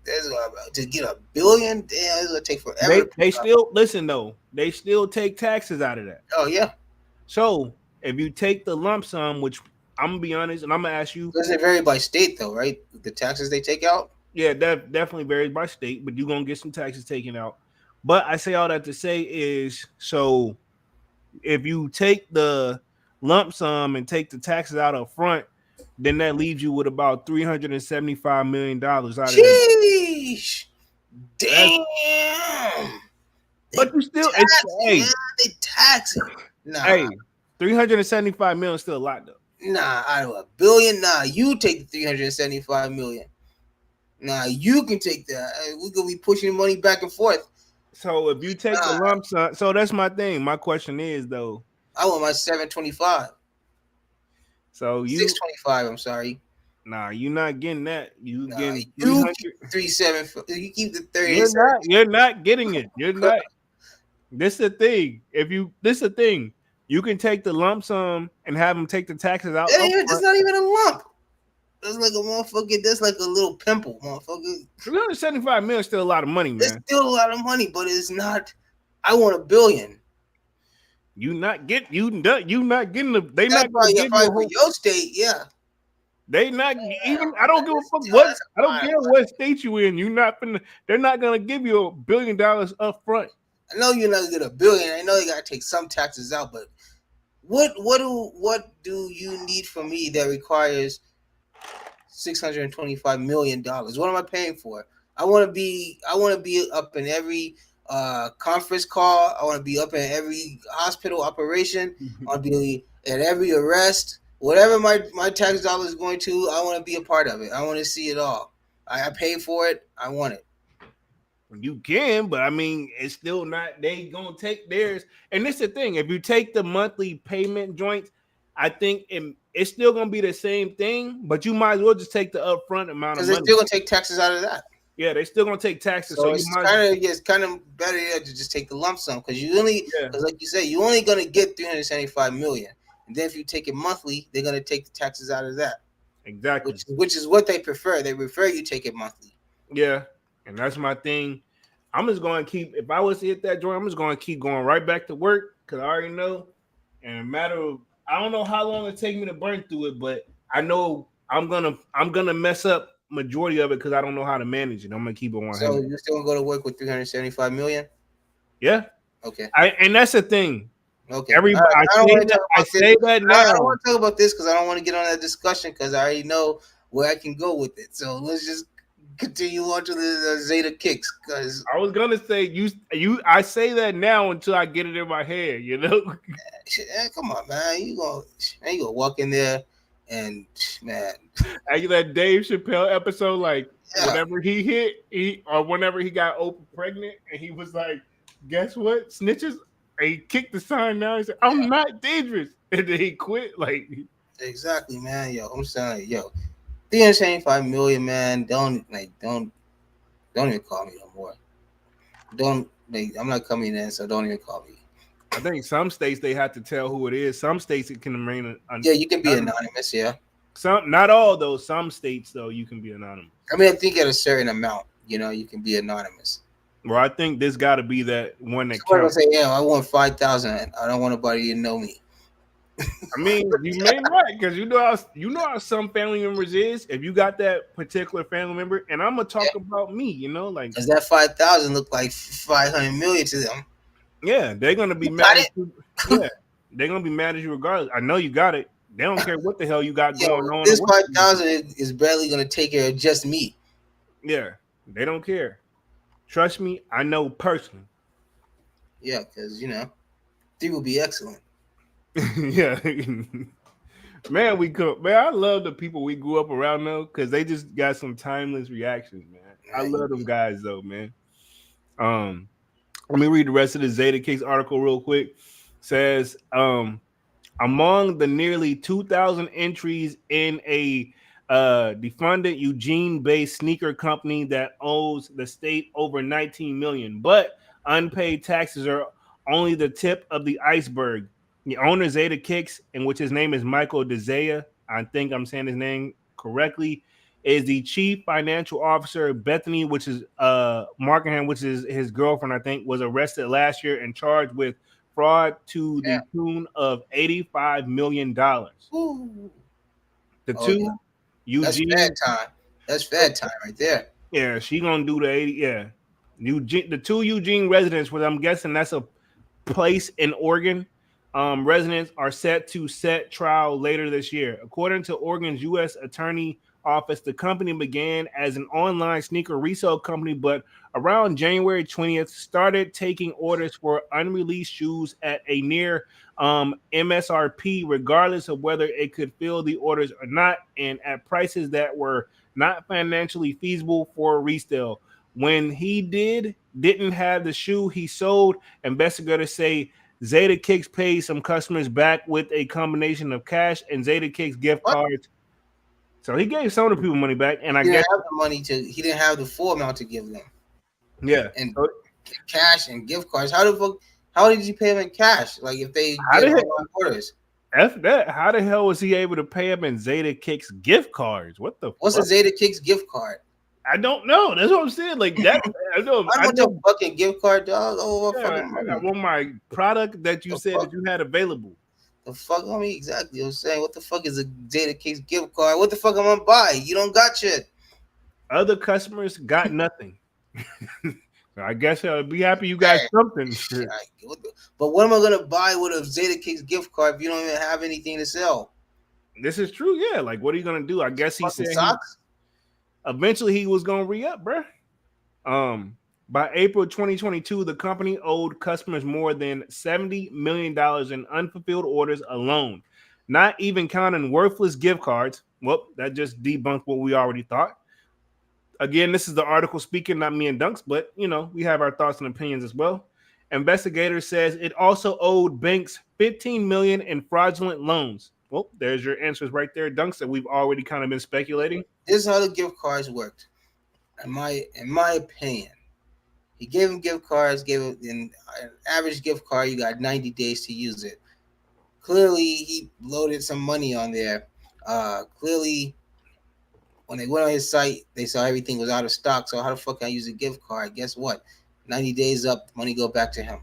To get 1 billion, damn, it's gonna take forever. They still listen though. They still take taxes out of that. Oh yeah, So if you take the lump sum, which I'm gonna be honest, and I'm gonna ask you, doesn't it vary by state though, right? The taxes they take out. yeah, that definitely varies by state, but you're gonna get some taxes taken out. But I say all that to say is so if you take the lump sum and take the taxes out up front, then that leaves you with about $375 million out of that. Sheesh, That's, damn. They but you still, it's taxing, man. They taxing. Nah, hey, 375 million is still a lot though. nah. Out of 1 billion, nah. You take the 375 million. Nah, you can take that. We're gonna be pushing money back and forth. So if you take the lump sum, so that's my thing. My question is though. I want my 725. So you 625. I'm sorry. nah, you're not getting that. You getting you 300. keep 37. You keep the 30. You're not getting it. You're not. This is the thing. This is the thing. You can take the lump sum and have them take the taxes out. It's not even a lump. It's like a motherfucker. That's like a little pimple, motherfucker. 375 million is still a lot of money, man. It's still a lot of money, but it's not. I want 1 billion. You not getting the. They That's not gonna give you for your state, yeah. They not even. I don't give a fuck what. I don't care what state you in. You not finna. They're not gonna give you $1 billion up front. I know you're not gonna get 1 billion. I know you gotta take some taxes out, but what do you need from me that requires $625 million? What am I paying for? I want to be up in every conference call. I want to be up in every hospital operation. I want to be at every arrest. Whatever my tax dollar is going to, I want to be a part of it. I want to see it all. I pay for it. I want it. You can, but I mean, it's still not. They gonna take theirs, and this is the thing. If you take the monthly payment joints, I think it's still gonna be the same thing. But you might as well just take the upfront amount of money. Because they're still gonna take taxes out of that. Yeah, they're still gonna take taxes. So it's kind of better to just take the lump sum because like you said, you're only gonna get 375 million, and then if you take it monthly, they're gonna take the taxes out of that. Exactly, which is what they prefer. They prefer you take it monthly. Yeah, and that's my thing. I'm just going to keep. If I was to hit that joint, I'm just going to keep going right back to work because I already know. And a matter of, I don't know how long it take me to burn through it, but I know I'm gonna mess up majority of it because I don't know how to manage it. I'm gonna keep it 100. So you're still gonna go to work with 375 million? Yeah, Okay. and that's the thing. Okay. All Everybody, right. I don't want to talk I about this. say that I don't now. want to talk about this because I don't want to get on that discussion because I already know where I can go with it. So let's just continue on to the Zeta kicks because I was gonna say you. I say that now until I get it in my head. You know. come on, man, you gonna walk in there and man, Like that Dave Chappelle episode, like yeah, whenever whenever he got Oprah pregnant, and he was like, "Guess what? Snitches." And he kicked the sign down. He said, "I'm not dangerous," and then he quit. Like, exactly, man. Yo, I'm saying, yo, 375 million, man. Don't even call me no more. Don't I'm not coming in, so don't even call me. I think some states they have to tell who it is. Some states it can remain Yeah, you can be anonymous. Yeah, Some, not all though. Some states though you can be anonymous. I mean, I think at a certain amount, you can be anonymous. Well, I think this got to be that one that Somebody will counts. say, "Yeah, I want 5,000. I don't want nobody to know me." I mean, you may right because you know how some family members is. If you got that particular family member, and I'm gonna talk about me, like Because that 5,000 look like 500 million to them. yeah, they're gonna be mad at you. Yeah, they're gonna be mad at you regardless. I know you got it. They don't care what the hell you got going on. This 5,000 is barely gonna take care of just me. Yeah, they don't care. Trust me, I know personally. Yeah, because 3 will be excellent. Yeah. Man, I love the people we grew up around though, because they just got some timeless reactions, man. I love them guys though, man. Let me read the rest of the Zeta Kicks article real quick. Says, among the nearly 2,000 entries in a defunded Eugene-based sneaker company that owes the state over 19 million, but unpaid taxes are only the tip of the iceberg. The owner, Zeta Kicks, in which his name is Michael DeZaya, I think I'm saying his name correctly, is the chief financial officer. Bethany, which is Markham, which is his girlfriend, I think, was arrested last year and charged with fraud to the tune of $85 million. Ooh. The two, Eugene. That's fat time. That's fat time right there. Yeah, she gonna do the 80. Yeah, Eugene, the two Eugene residents, which I'm guessing that's a place in Oregon. Residents are set to set trial later this year. According to Oregon's U.S. Attorney Office, the company began as an online sneaker resale company, but around January 20th started taking orders for unreleased shoes at a near MSRP, regardless of whether it could fill the orders or not, and at prices that were not financially feasible for resale. When he didn't have the shoe he sold, investigators say Zeta Kicks paid some customers back with a combination of cash and Zeta Kicks gift cards. So he gave some of the people money back, and he didn't have the money he didn't have the full amount to give them. Yeah, and cash and gift cards. How did you pay them in cash? Like if they get online orders. F that. How the hell was he able to pay them in Zeta Kicks gift cards? What's a Zeta Kicks gift card? I don't know. That's what I'm saying. Like that. I know. I want your fucking gift card, dog. Oh, I want my product that you said that you had available. The fuck on me exactly. I'm saying, what the fuck is a Zeta Kicks gift card? What the fuck am I gonna buy? You don't got shit. Other customers got nothing. So I guess I'll be happy you got something. But what am I gonna buy with a Zeta Kicks gift card if you don't even have anything to sell? This is true. Yeah. Like, what are you gonna do? I guess he said socks. Eventually he was gonna re-up, bro. By April 2022, the company owed customers more than $70 million in unfulfilled orders alone, not even counting worthless gift cards. Well, that just debunked what we already thought. Again, this is the article speaking, not me and Dunks, but we have our thoughts and opinions as well. Investigator says it also owed banks $15 million in fraudulent loans. Well, there's your answers right there, Dunks, that we've already kind of been speculating. This is how the gift cards worked. In my opinion, he gave him gift cards, gave him an average gift card, you got 90 days to use it. Clearly, he loaded some money on there. Clearly, when they went on his site, they saw everything was out of stock. So how the fuck can I use a gift card? Guess what? 90 days up, money go back to him.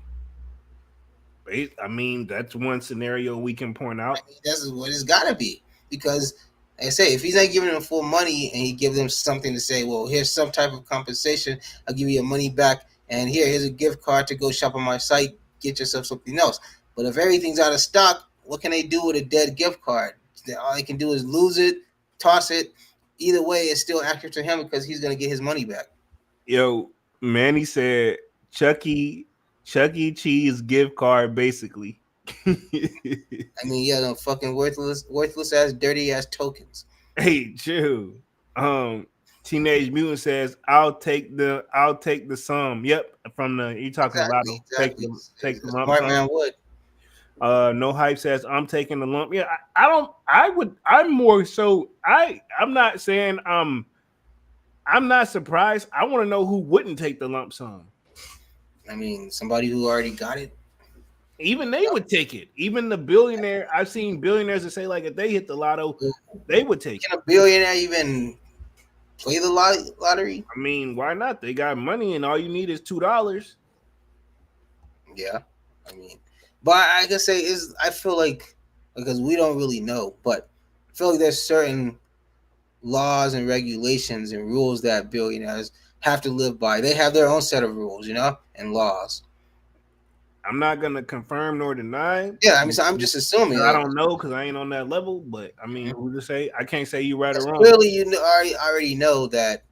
I mean, that's one scenario we can point out. I mean, that's what it's got to be. Because I say, if he's not giving them full money and he gives them something to say, well, here's some type of compensation, I'll give you your money back, and here's a gift card to go shop on my site, get yourself something else. But if everything's out of stock, what can they do with a dead gift card? All they can do is lose it, toss it. Either way, it's still accurate to him because he's gonna get his money back. Yo, Manny said Chuck E. Cheese gift card, basically. I mean, yeah, no fucking worthless ass, dirty ass tokens. Hey, chill. Um, Teenage Mutant says, "I'll take the sum." Yep, from the you talking about Exactly, take exactly. take the A lump smart sum. man would. No hype says, "I'm taking the lump." Yeah, I don't. I would. I'm more so. I'm not saying I'm not surprised. I want to know who wouldn't take the lump sum. I mean, somebody who already got it. Even they would take it. Even the billionaire. I've seen billionaires that say like if they hit the lotto, they would take it. Can a billionaire even play the lottery? I mean, why not? They got money, and all you need is $2. Yeah, I mean, but I can say is I feel like because we don't really know, but I feel like there's certain laws and regulations and rules that billionaires have to live by. They have their own set of rules, and laws. I'm not gonna confirm nor deny. Yeah, I mean, so I'm just assuming. I don't know because I ain't on that level. But I mean, who to say? I can't say you right or wrong. Clearly, already know that.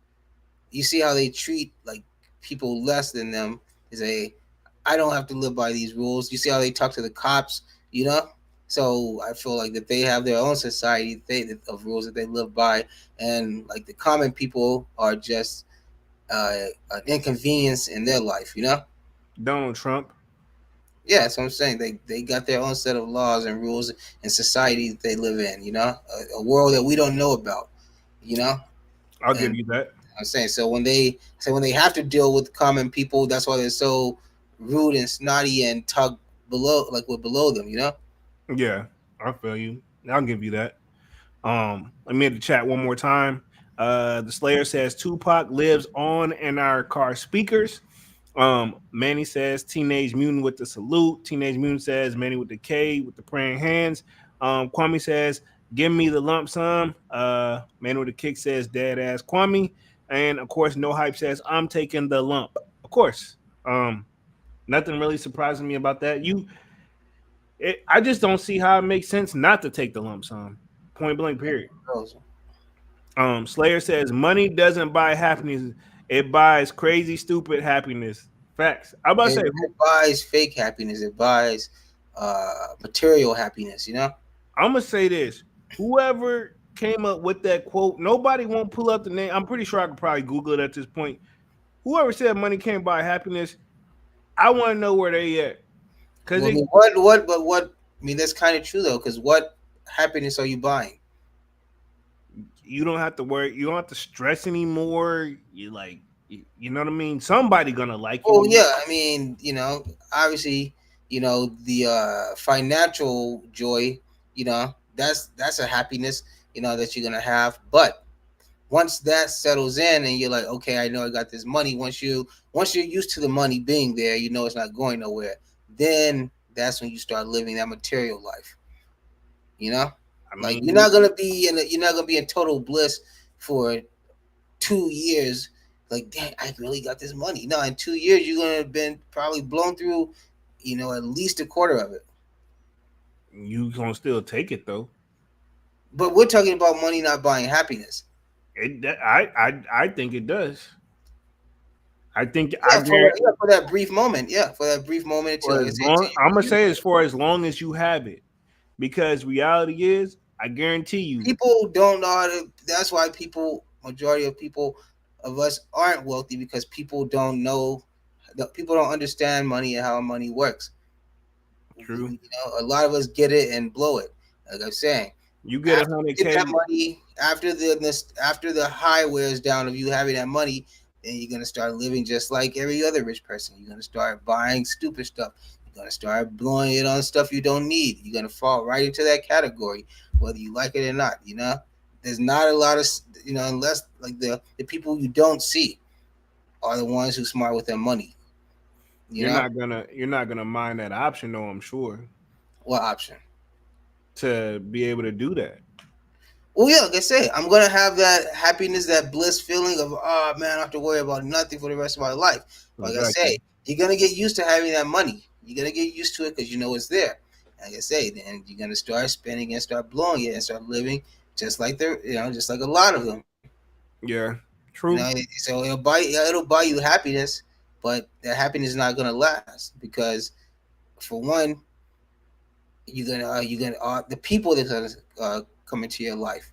You see how they treat like people less than them. Is I don't have to live by these rules. You see how they talk to the cops, So I feel like that they have their own society of rules that they live by, and like the common people are just an inconvenience in their life. Donald Trump. Yeah, that's what I'm saying. They got their own set of laws and rules and society that they live in. A world that we don't know about. I'll And give you that. I'm saying so when they have to deal with common people, that's why they're so rude and snotty and tug below them. Yeah, I feel you. I'll give you that. Let me hit the chat one more time. The Slayer says Tupac lives on in our car speakers. Manny says Teenage Mutant with the salute. Teenage Mutant says Manny with the K with the praying hands. Kwame says give me the lump sum. Manny with the kick says dead ass Kwame. And of course, no hype says I'm taking the lump. Of course. Nothing really surprising me about that. I just don't see how it makes sense not to take the lump sum. Point blank, period. Slayer says money doesn't buy happiness; it buys crazy, stupid happiness. Facts. I'm about to say, It buys fake happiness. It buys material happiness. I'm gonna say this: whoever came up with that quote, nobody won't pull up the name. I'm pretty sure I could probably Google it at this point. Whoever said money can't buy happiness, I want to know where they at. Because what? I mean, that's kind of true though. Because what happiness are you buying? you don't have to worry. You don't have to stress anymore. You like, you know what I mean? Somebody gonna like you. Oh yeah, I mean, obviously, the financial joy, that's a happiness, that you're gonna have. But once that settles in, and you're like, okay, I know I got this money. Once you're used to the money being there, it's not going nowhere. Then that's when you start living that material life. I Like mean, you're not gonna be in total bliss for 2 years. Like, dang, I really got this money. No, in 2 years you're gonna have been probably blown through, at least a quarter of it. you gonna still take it though. But we're talking about money not buying happiness. I think it does. I think Yeah, for that brief moment. Yeah, for that brief moment. for as long, I'm gonna say as for as long as you have it, because reality is, I guarantee you, People don't know how to. That's why majority of people of us aren't wealthy because people don't know. People don't understand money and how money works. true. A lot of us get it and blow it. Like I'm saying, You get after you 100K. get that money, after the high wears down of you having that money, then you're gonna start living just like every other rich person. You're gonna start buying stupid stuff. You're gonna start blowing it on stuff you don't need. You're gonna fall right into that category, whether you like it or not. There's not a lot of unless like the people you don't see are the ones who smart with their money. You're not gonna mind that option though. I'm sure What option? to be able to do that. Well, yeah, like I say, I'm gonna have that happiness, that bliss feeling of, oh man, I don't have to worry about nothing for the rest of my life. Like I Exactly. say, you're gonna get used to having that money. You're gonna get used to it because you know it's there. Like I say, then you're gonna start spending and start blowing it and start living just like just like a lot of them. Yeah. You know, True. so it'll buy you happiness, but that happiness is not gonna last because, for one, you're gonna the people that are come into your life,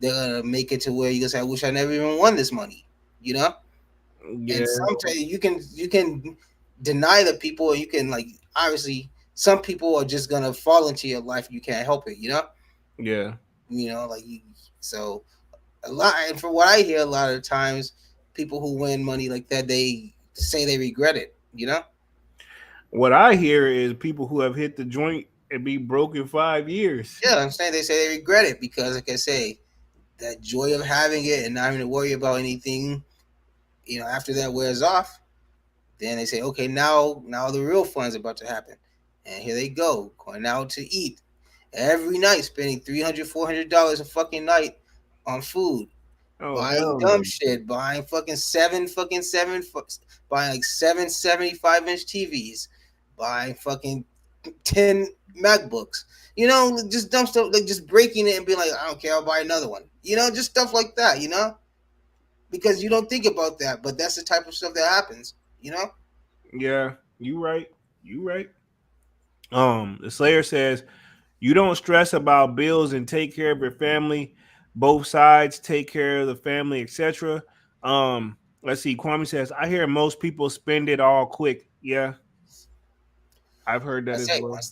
they're gonna make it to where you gonna say, I wish I never even won this money, you know. Yeah. And sometimes you can deny the people, or you can, like, obviously some people are just gonna fall into your life. You can't help it, you know. Yeah. Like so a lot. And from what I hear, a lot of times people who win money like that, they say they regret it, you know. What I hear is people who have hit the joint and be broke in 5 years. Yeah, I'm saying they say they regret it because, like I say, that joy of having it and not having to worry about anything, after that wears off, then they say, okay, now the real fun's about to happen. And here they go, going out to eat every night, spending $300 $400 a fucking night on food, Oh buying hell dumb no. shit, buying buying like 7 75-inch TVs, buying fucking 10 MacBooks. Just dumb stuff, like just breaking it and being like, I don't care, I'll buy another one. Just stuff like that, because you don't think about that, but that's the type of stuff that happens, you know? Yeah. You right. You right. The Slayer says you don't stress about bills and take care of your family. Both sides take care of the family, etc. Let's see. Kwame says, I hear most people spend it all quick. Yeah, I've heard that That's as it. well. Once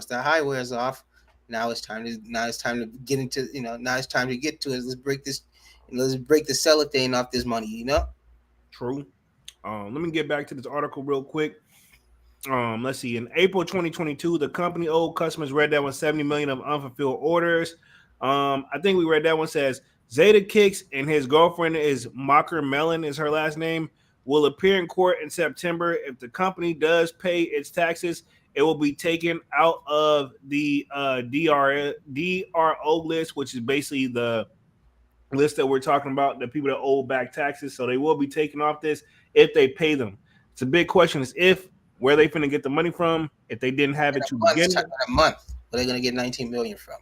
that high wears off, now it's time to get into, now it's time to get to it. Let's break the cellophane off this money. True. Let me get back to this article real quick. Let's see. In April 2022, the company owed customers read that one 70 million of unfulfilled orders. I think we read that one says Zeta Kicks and his girlfriend is Mocker Mellon is her last name will appear in court in September. If the company does pay its taxes, it will be taken out of the DRO list, which is basically the list that we're talking about, the people that owe back taxes. So they will be taken off this if they pay them. It's a big question is if where they finna get the money from if they didn't have In it a to month, begin in with. a month, where they're gonna get 19 million from?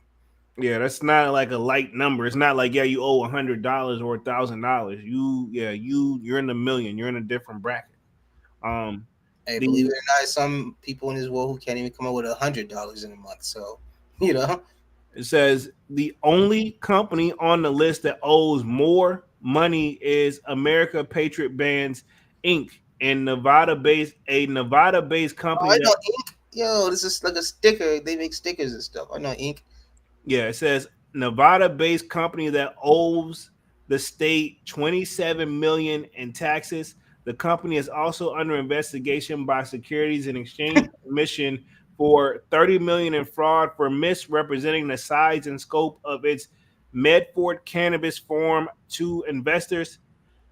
Yeah, that's not like a light number. It's not like you owe $100 or $1,000. You're in the million. You're in a different bracket. Um, Hey, believe the it or not, some people in this world who can't even come up with $100 in a month. So, you know, it says the only company on the list that owes more money is America Patriot Bands Inc. and Nevada-based oh, company I that know Ink. Yo, this is like a sticker. They make stickers and stuff. I know Ink. yeah, it says Nevada-based company that owes the state 27 million in taxes. The company is also under investigation by Securities and Exchange Commission for 30 million in fraud for misrepresenting the size and scope of its Medford cannabis farm to investors.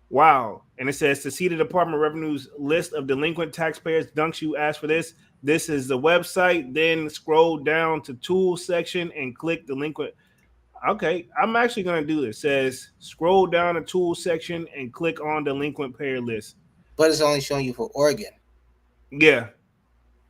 Wow. And it says to see the Department of Revenue's list of delinquent taxpayers, Dunks, you asked for this. This is the website. Then scroll down to tools section and click delinquent. Okay, I'm actually going to do this. It says scroll down the tools section and click on delinquent payer list. But it's only showing you for Oregon. Yeah,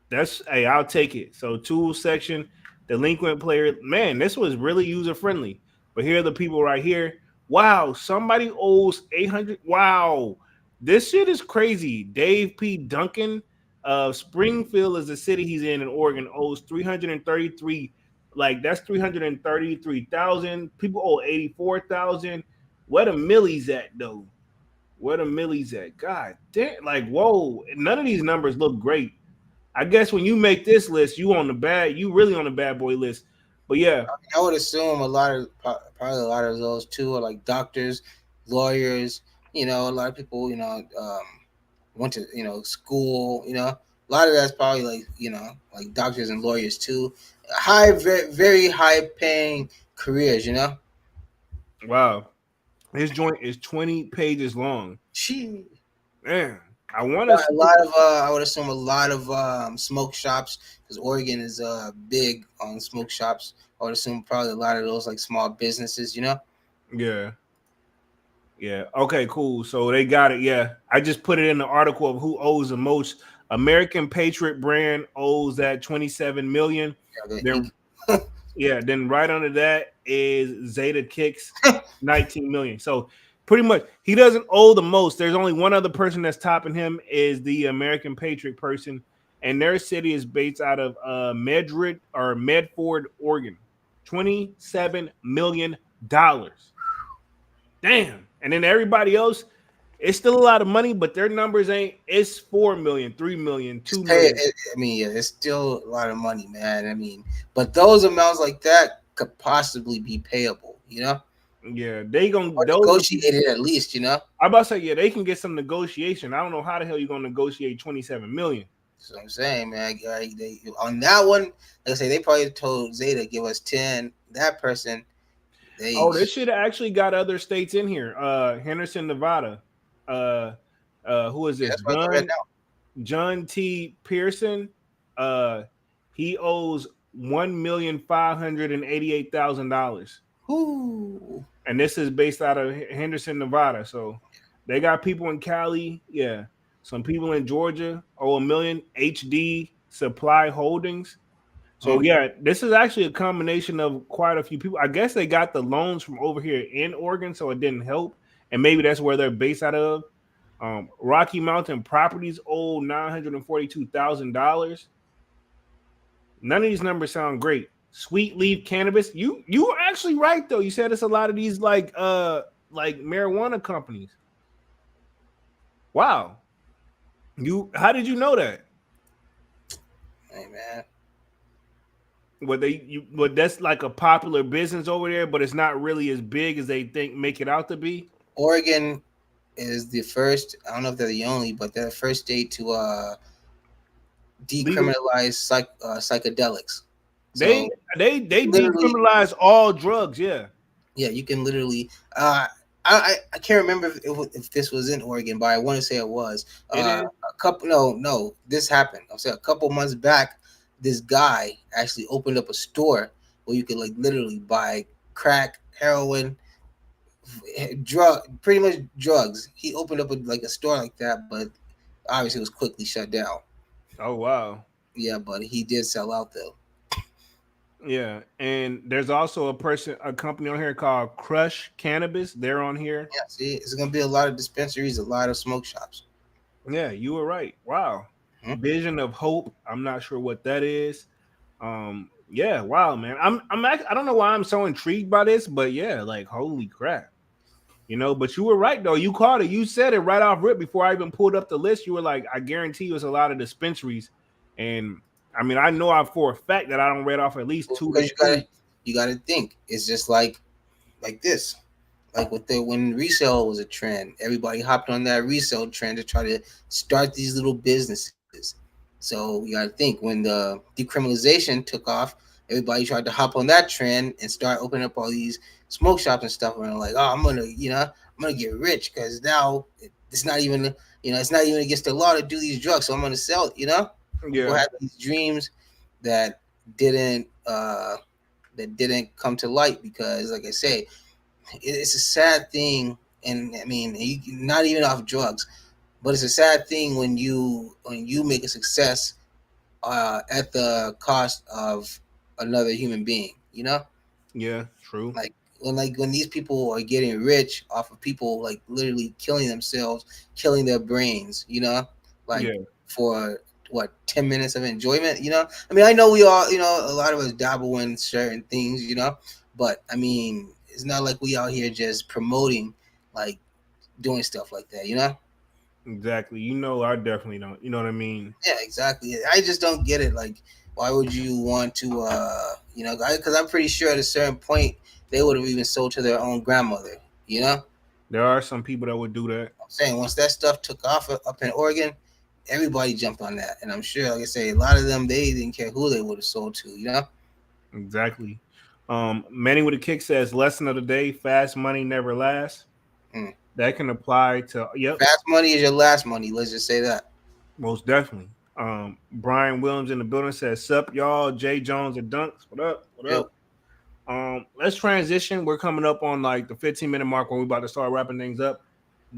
that's hey, I'll take it. So tools section, delinquent player. Man, this was really user friendly. But here are the people right here. Wow, somebody owes 800. Wow, this shit is crazy. Dave P. Duncan of Springfield is the city he's in Oregon owes 333. Like that's 333,000. People owe 84,000. Where the millies at though? Where the millies at? God damn! Like whoa, none of these numbers look great. I guess when you make this list, you really on the bad boy list. But yeah, I would assume probably a lot of those too are like doctors, lawyers. A lot of people, went to, school. A lot of that's probably like doctors and lawyers too. Very, very high paying careers. wow. This joint is 20 pages long. She. Man, I want to A see. lot of I would assume a lot of smoke shops because Oregon is big on smoke shops. I would assume probably a lot of those like small businesses, you know. Yeah. Yeah. Okay, cool. So they got it. Yeah. I just put it in the article of who owes the most. American Patriot brand owes that 27 million. Yeah, Then yeah, then right under that is Zeta Kicks 19 million. So pretty much he doesn't owe the most. There's only one other person that's topping him is the American Patriot person, and their city is based out of Medford, Oregon. $27 million. Damn. And then everybody else, it's still a lot of money, but their numbers ain't. It's 4 million, 3 million, 2 million. I mean, yeah, it's still a lot of money, man. I mean, but those amounts like that could possibly be payable, you know, Yeah, they gonna or those are people. negotiated at least, you know. I about to say, yeah, they can get some negotiation. I don't know how the hell you gonna negotiate 27 million. That's what I'm saying, man. They, on that one, like I say, they probably told Zeta give us 10. That person, they Oh, this shit actually got other states in here. Henderson, Nevada. Uh who is yeah, this? that's what I read John T. Pearson. Uh he owes $1,588,000. now. Ooh. And this is based out of Henderson, Nevada. So they got people in Cali, yeah. Some people in Georgia owe $1 million. HD Supply Holdings. So yeah, this is actually a combination of quite a few people. I guess they got the loans from over here in Oregon, so it didn't help, and maybe that's where they're based out of. Rocky Mountain Properties owe $942,000. None of these numbers sound great. Sweet Leaf Cannabis. You were actually right though. You said it's a lot of these like marijuana companies. Wow. How did you know that? Hey, man. What that's like a popular business over there, but it's not really as big as they think make it out to be. Oregon is the first. I don't know if they're the only, but they're the first state to Legal. decriminalize psychedelics. They So they literally, decriminalize all drugs. Yeah, yeah, you can literally. I can't remember if this was in Oregon, but I want to say it was. it is. A couple. No, this happened. I'll say a couple months back. This guy actually opened up a store where you could like literally buy crack, heroin, pretty much drugs. He opened up like a store like that, but obviously it was quickly shut down. Oh wow. Yeah, but he did sell out though. Yeah, and there's also a company on here called Crush Cannabis. They're on here. Yeah, see, it's gonna be a lot of dispensaries, a lot of smoke shops. Yeah, you were right. Wow. Vision of Hope. I'm not sure what that is. Yeah, wow, man. I don't know why I'm so intrigued by this, but yeah, like holy crap. But you were right though. You called it. You said it right off rip before I even pulled up the list. You were like, I guarantee you it's a lot of dispensaries. And I mean, I know for a fact that I don't read off at least two. Because you gotta think. It's just like this. Like when resale was a trend, everybody hopped on that resale trend to try to start these little businesses. So you gotta think when the decriminalization took off, everybody tried to hop on that trend and start opening up all these smoke shops and stuff. And like, oh, I'm gonna get rich because now it's not even against the law to do these drugs, so I'm gonna sell it. Yeah. People had these dreams that didn't come to light because, like I say, it's a sad thing. And I mean, not even off drugs, but it's a sad thing when you make a success at the cost of another human being. Yeah, true. Like when these people are getting rich off of people like literally killing themselves, killing their brains. For what 10 minutes of enjoyment. I mean, I know we all, a lot of us dabble in certain things, but I mean, it's not like we out here just promoting like doing stuff like that. Exactly. I definitely don't. You know what I mean? Yeah, exactly. I just don't get it. Like, why would you want to, because I'm pretty sure at a certain point they would have even sold to their own grandmother, There are some people that would do that. I'm saying once that stuff took off up in Oregon, everybody jumped on that. And I'm sure, like I say, a lot of them, they didn't care who they would have sold to, Exactly. Manny with a Kick says, lesson of the day, fast money never lasts. That can apply to Fast money is your last money. Let's just say that. most definitely. Brian Williams in the building says, "Sup, y'all? Jay Jones and Dunks. What up? What Yep. up?" Let's transition. We're coming up on like the 15-minute mark when we're about to start wrapping things up.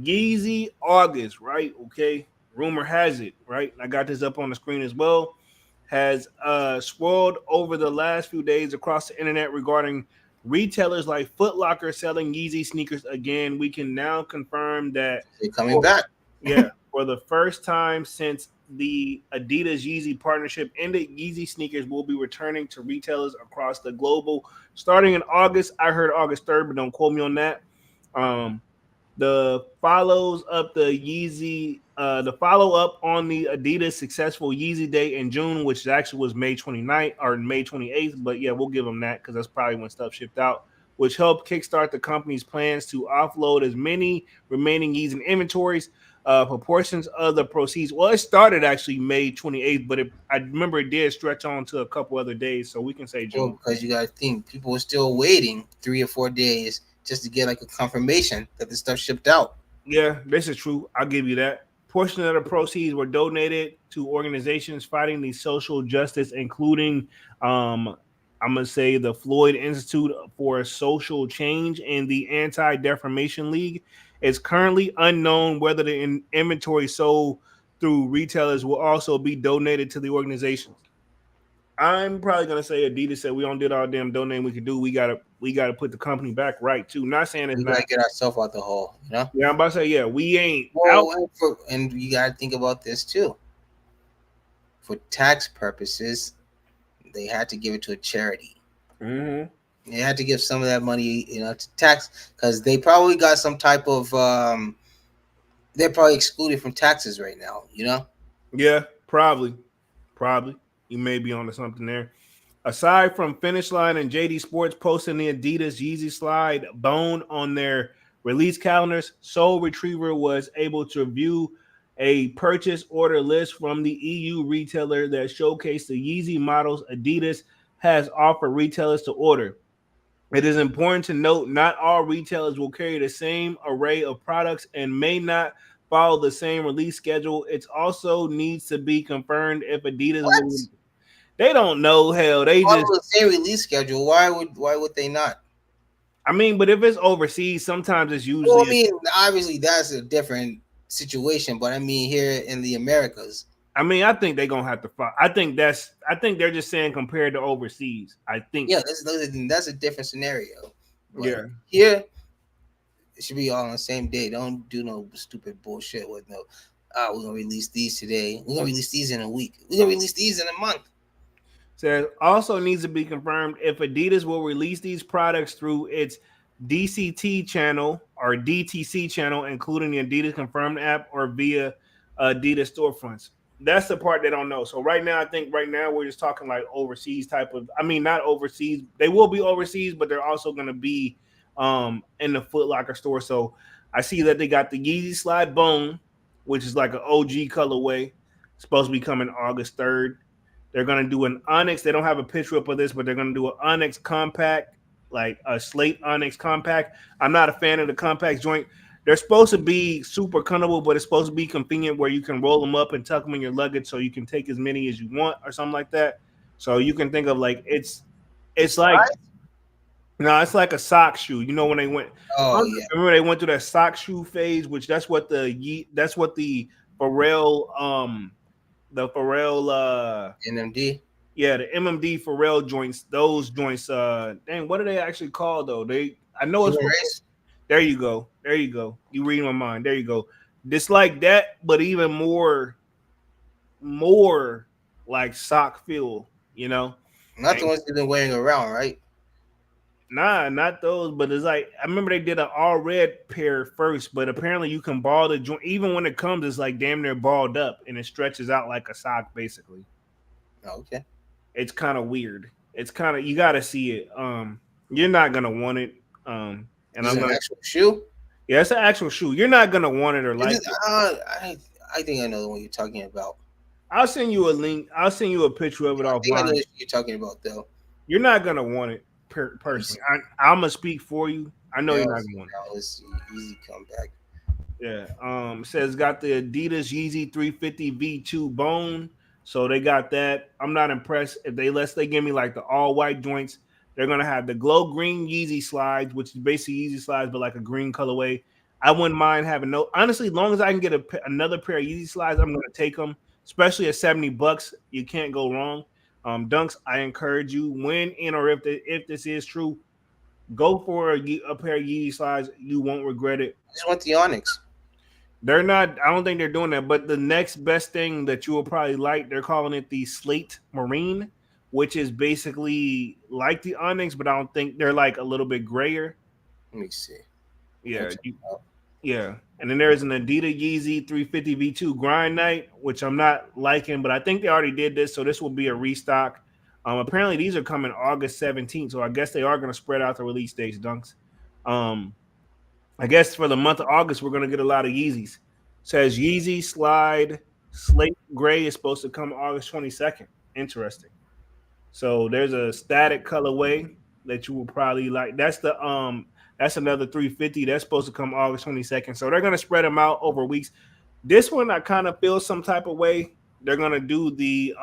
Yeezy August, right? Okay. Rumor has it, right? I got this up on the screen as well. Has swirled over the last few days across the internet regarding retailers like Foot Locker selling Yeezy sneakers again. We can now confirm that They're coming back. yeah, for the first time since the Adidas Yeezy partnership ended, Yeezy sneakers will be returning to retailers across the global starting in August. I heard August 3rd, but don't quote me on that. Um, the follows up the follow up on the Adidas successful Yeezy Day in June, which actually was May 29th or May 28th. But yeah, we'll give them that because that's probably when stuff shipped out, which helped kickstart the company's plans to offload as many remaining Yeezy inventories. Proportions of the proceeds. Well, it started actually May 28th, but I remember it did stretch on to a couple other days, so we can say Well, June. because you got to think people were still waiting 3 or 4 days just to get like a confirmation that the stuff shipped out. Yeah, this is true. I'll give you that. Portion of the proceeds were donated to organizations fighting the social justice, including, I'm gonna say, the Floyd Institute for Social Change and the Anti Defamation League. It's currently unknown whether the inventory sold through retailers will also be donated to the organizations. I'm probably gonna say Adidas said we don't did all damn donating we can do. We gotta put the company back right too. Not saying it's We not. gotta get ourselves out the hole, you know. Yeah, I'm about to say yeah. We ain't out. Well, and you gotta think about this too. For tax purposes, they had to give it to a charity. Mm-hmm. They had to give some of that money, to tax because they probably got some type of. They're probably excluded from taxes right now. Yeah, probably. Probably. You may be onto something there. Aside from Finish Line and JD Sports posting the Adidas Yeezy Slide Bone on their release calendars, Soul Retriever was able to view a purchase order list from the EU retailer that showcased the Yeezy models Adidas has offered retailers to order. It is important to note not all retailers will carry the same array of products and may not follow the same release schedule. It also needs to be confirmed if Adidas will. What? They don't know. Hell, they Follow just. the same release schedule. Why would they not? I mean, but if it's overseas, sometimes it's Well, I usually. mean, obviously that's a different situation, but I mean here in the Americas. I mean, I think they're gonna have to fight. I think that's. I think they're just saying compared to overseas. I think. Yeah, that's a different scenario. But Yeah. here, it should be all on the same day. Don't do no stupid bullshit with no. We're gonna release these today. We're gonna release these in a week. We're gonna release these in a month. Says also needs to be confirmed if Adidas will release these products through its DCT channel or DTC channel, including the Adidas Confirmed app or via Adidas storefronts. That's the part they don't know. So right now, I think right now we're just talking like overseas type of. I mean, not overseas. They will be overseas, but they're also going to be in the Foot Locker store. So I see that they got the Yeezy Slide Bone, which is like an OG colorway. It's supposed to be coming August 3rd. They're going to do an Onyx. They don't have a picture up of this, but they're going to do an Onyx compact, like a slate Onyx compact. I'm not a fan of the compact joint. They're supposed to be super comfortable, but it's supposed to be convenient where you can roll them up and tuck them in your luggage so you can take as many as you want or something like that. So you can think of like it's like no, it's like a sock shoe. You know when they went Oh yeah. remember they went through that sock shoe phase, which that's what the Pharrell NMD. yeah, the MMD Pharrell joints, those joints, dang, what are they actually called though? I know it's Human race. there you go. There you go. You read my mind. There you go. Just like that, but even more like sock feel, you know? Not the And ones they've been wearing around, right? nah, not those, but it's like I remember they did an all red pair first, but apparently you can ball the joint even when it comes, it's like damn near balled up and it stretches out like a sock basically. Oh, okay. It's kind of weird. It's kind of you gotta see it. You're not gonna want it. And Is I'm it an gonna actual shoe? yeah, it's an actual shoe. You're not gonna want it or Is like it, it. I think I know the one you're talking about. I'll send you a link. I'll send you a picture of it I think I know offline. what you're talking about though. You're not gonna want it personally. I'm gonna speak for you. I know Yeah, you're not gonna want it. now let's see. Easy comeback. Yeah. Says got the Adidas Yeezy 350 V2 bone. So they got that. I'm not impressed. If they give me like the all white joints, they're gonna have the glow green Yeezy slides, which is basically Yeezy slides, but like a green colorway. I wouldn't mind having no honestly, as long as I can get another pair of Yeezy slides, I'm gonna take them. Especially at $70. You can't go wrong. Dunks, I encourage you, when in or if this is true, go for a pair of Yeezy slides. You won't regret it. I just want the Onyx. They're not. I don't think they're doing that. But the next best thing that you will probably like, they're calling it the Slate Marine, which is basically like the Onyx, but I don't think they're like a little bit grayer. Let me see. Yeah, Check it out. yeah. And then there's an Adidas Yeezy 350 V2 Grind Night, which I'm not liking, but I think they already did this, so this will be a restock. Apparently these are coming August 17th, so I guess they are going to spread out the release dates, Dunks. Um, I guess for the month of August, we're gonna get a lot of Yeezys. Says Yeezy Slide Slate Gray is supposed to come August 22nd. Interesting. So there's a static colorway that you will probably like. That's another 350. That's supposed to come August 22nd. So they're gonna spread them out over weeks. This one I kind of feel some type of way. They're gonna do the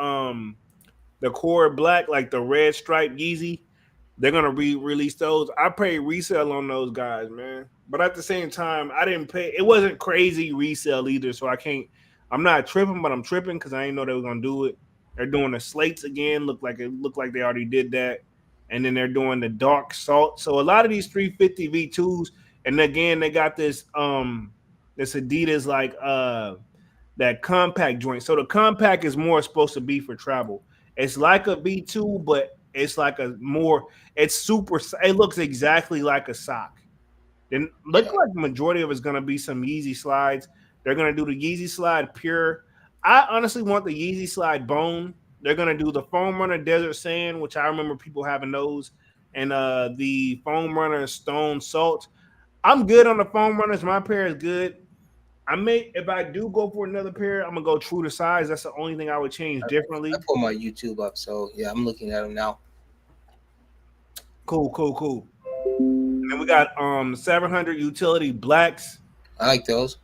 core black, like the red stripe Yeezy. They're gonna release those. I paid resale on those guys, man. But at the same time, I didn't pay. It wasn't crazy resale either, so I can't. I'm not tripping, but I'm tripping because I didn't know they were gonna do it. They're doing the slates again. Looked like they already did that, and then they're doing the dark salt. So a lot of these 350 V2s, and again they got this Adidas like that compact joint. So the compact is more supposed to be for travel. It's like a V2, but it's like a more. It's super. It looks exactly like a sock. Then look Yeah. like the majority of it's gonna be some Yeezy slides. They're gonna do the Yeezy slide pure. I honestly want the Yeezy slide bone. They're gonna do the foam runner desert sand, which I remember people having those, and the foam runner stone salt. I'm good on the foam runners. My pair is good. I may if I do go for another pair, I'm gonna go true to size. That's the only thing I would change I differently. put my YouTube up, so yeah, I'm looking at them now. Cool, cool, cool. And then we got 700 utility blacks. I like those.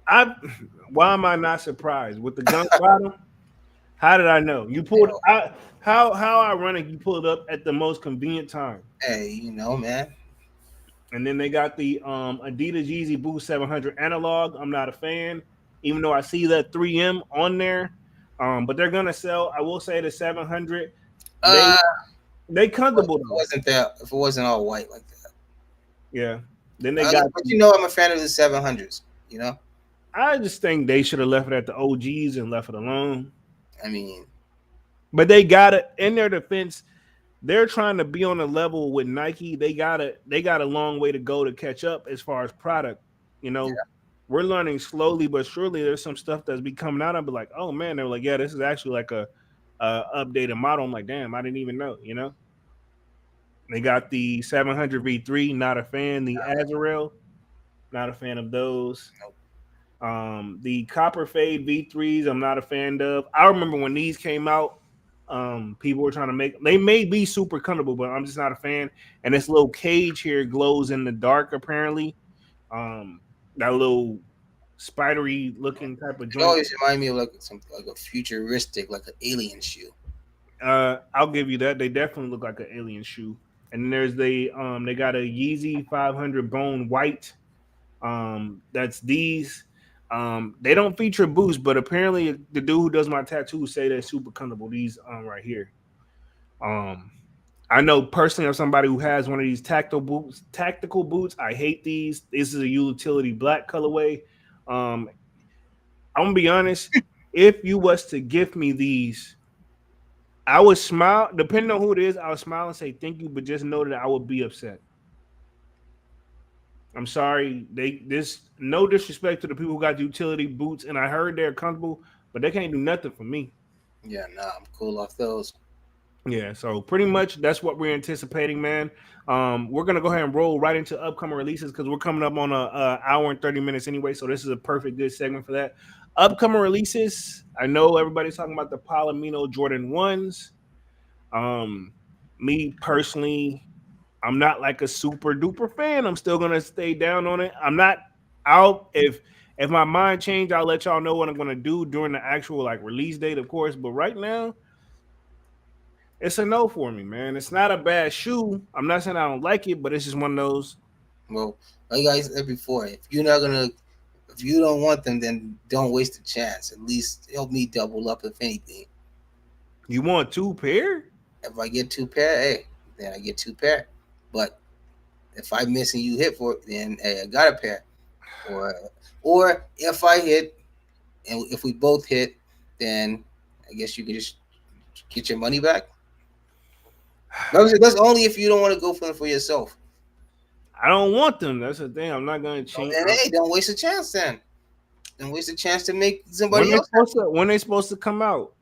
I why am I not surprised with the gunk bottom? How did I know? You You pulled know, I, how ironic you pulled up at the most convenient time. hey, man. And then they got the Adidas Yeezy Boost 700 analog. I'm not a fan, even though I see that 3M on there. But they're gonna sell. I will say the 700. They Uh, they if comfortable it though. wasn't that, if it wasn't all white like that. Yeah. Then they got. But you know, I'm a fan of the 700s. You know, I just think they should have left it at the OGs and left it alone. I mean, But they got it in their defense. They're trying to be on a level with Nike. They got a long way to go to catch up as far as product. You know, yeah, we're learning slowly but surely. There's some stuff that's be coming out. I'll be like, oh man, they're like, yeah, this is actually like a updated model. I'm like, damn, I didn't even know. You know, they got the 700 V3. Not a fan. The Azrael. Not a fan of those. nope. The Copper Fade V3s, I'm not a fan of. I remember when these came out, people were trying to make they may be super comfortable, but I'm just not a fan. And this little cage here glows in the dark, apparently. That little spidery looking type of It joint. always remind me of like something like a futuristic, like an alien shoe. I'll give you that. They definitely look like an alien shoe. And then there's they got a Yeezy 500 Bone White. That's these. They don't feature boost, but apparently the dude who does my tattoos say they're super comfortable. These right here. Um, I know personally of somebody who has one of these tactical boots. Tactical boots. I hate these. This is a utility black colorway. Um, I'm gonna be honest. If you was to gift me these, I would smile. Depending on who it is, I would smile and say thank you, but just know that I would be upset. I'm sorry. They this no disrespect to the people who got utility boots, and I heard they're comfortable, but they can't do nothing for me. Yeah, nah, I'm cool off those. Yeah, so pretty much that's what we're anticipating, man. We're gonna go ahead and roll right into upcoming releases because we're coming up on a hour and 30 minutes anyway. So this is a perfect good segment for that. Upcoming releases. I know everybody's talking about the Palomino Jordan ones. Um, Me personally, I'm not like a super duper fan. I'm still gonna stay down on it. I'll if my mind change, I'll let y'all know what I'm gonna do during the actual like release date, of course. But right now, it's a no for me, man. It's not a bad shoe. I'm not saying I don't like it, but it's just one of those. Well, like I said before, if you don't want them, then don't waste a chance. At least help me double up, if anything. You want two pair? If I get two pair, hey, then I get two pair. But if I miss and you hit for it, then hey, I got a pair. Or if I hit and if we both hit, then I guess you can just get your money back. That's only if you don't want to go for them for yourself. I don't want them. That's the thing. I'm not gonna Oh, change. then hey, don't waste a chance then. Don't waste a chance to make When somebody they else supposed to when they supposed to come out?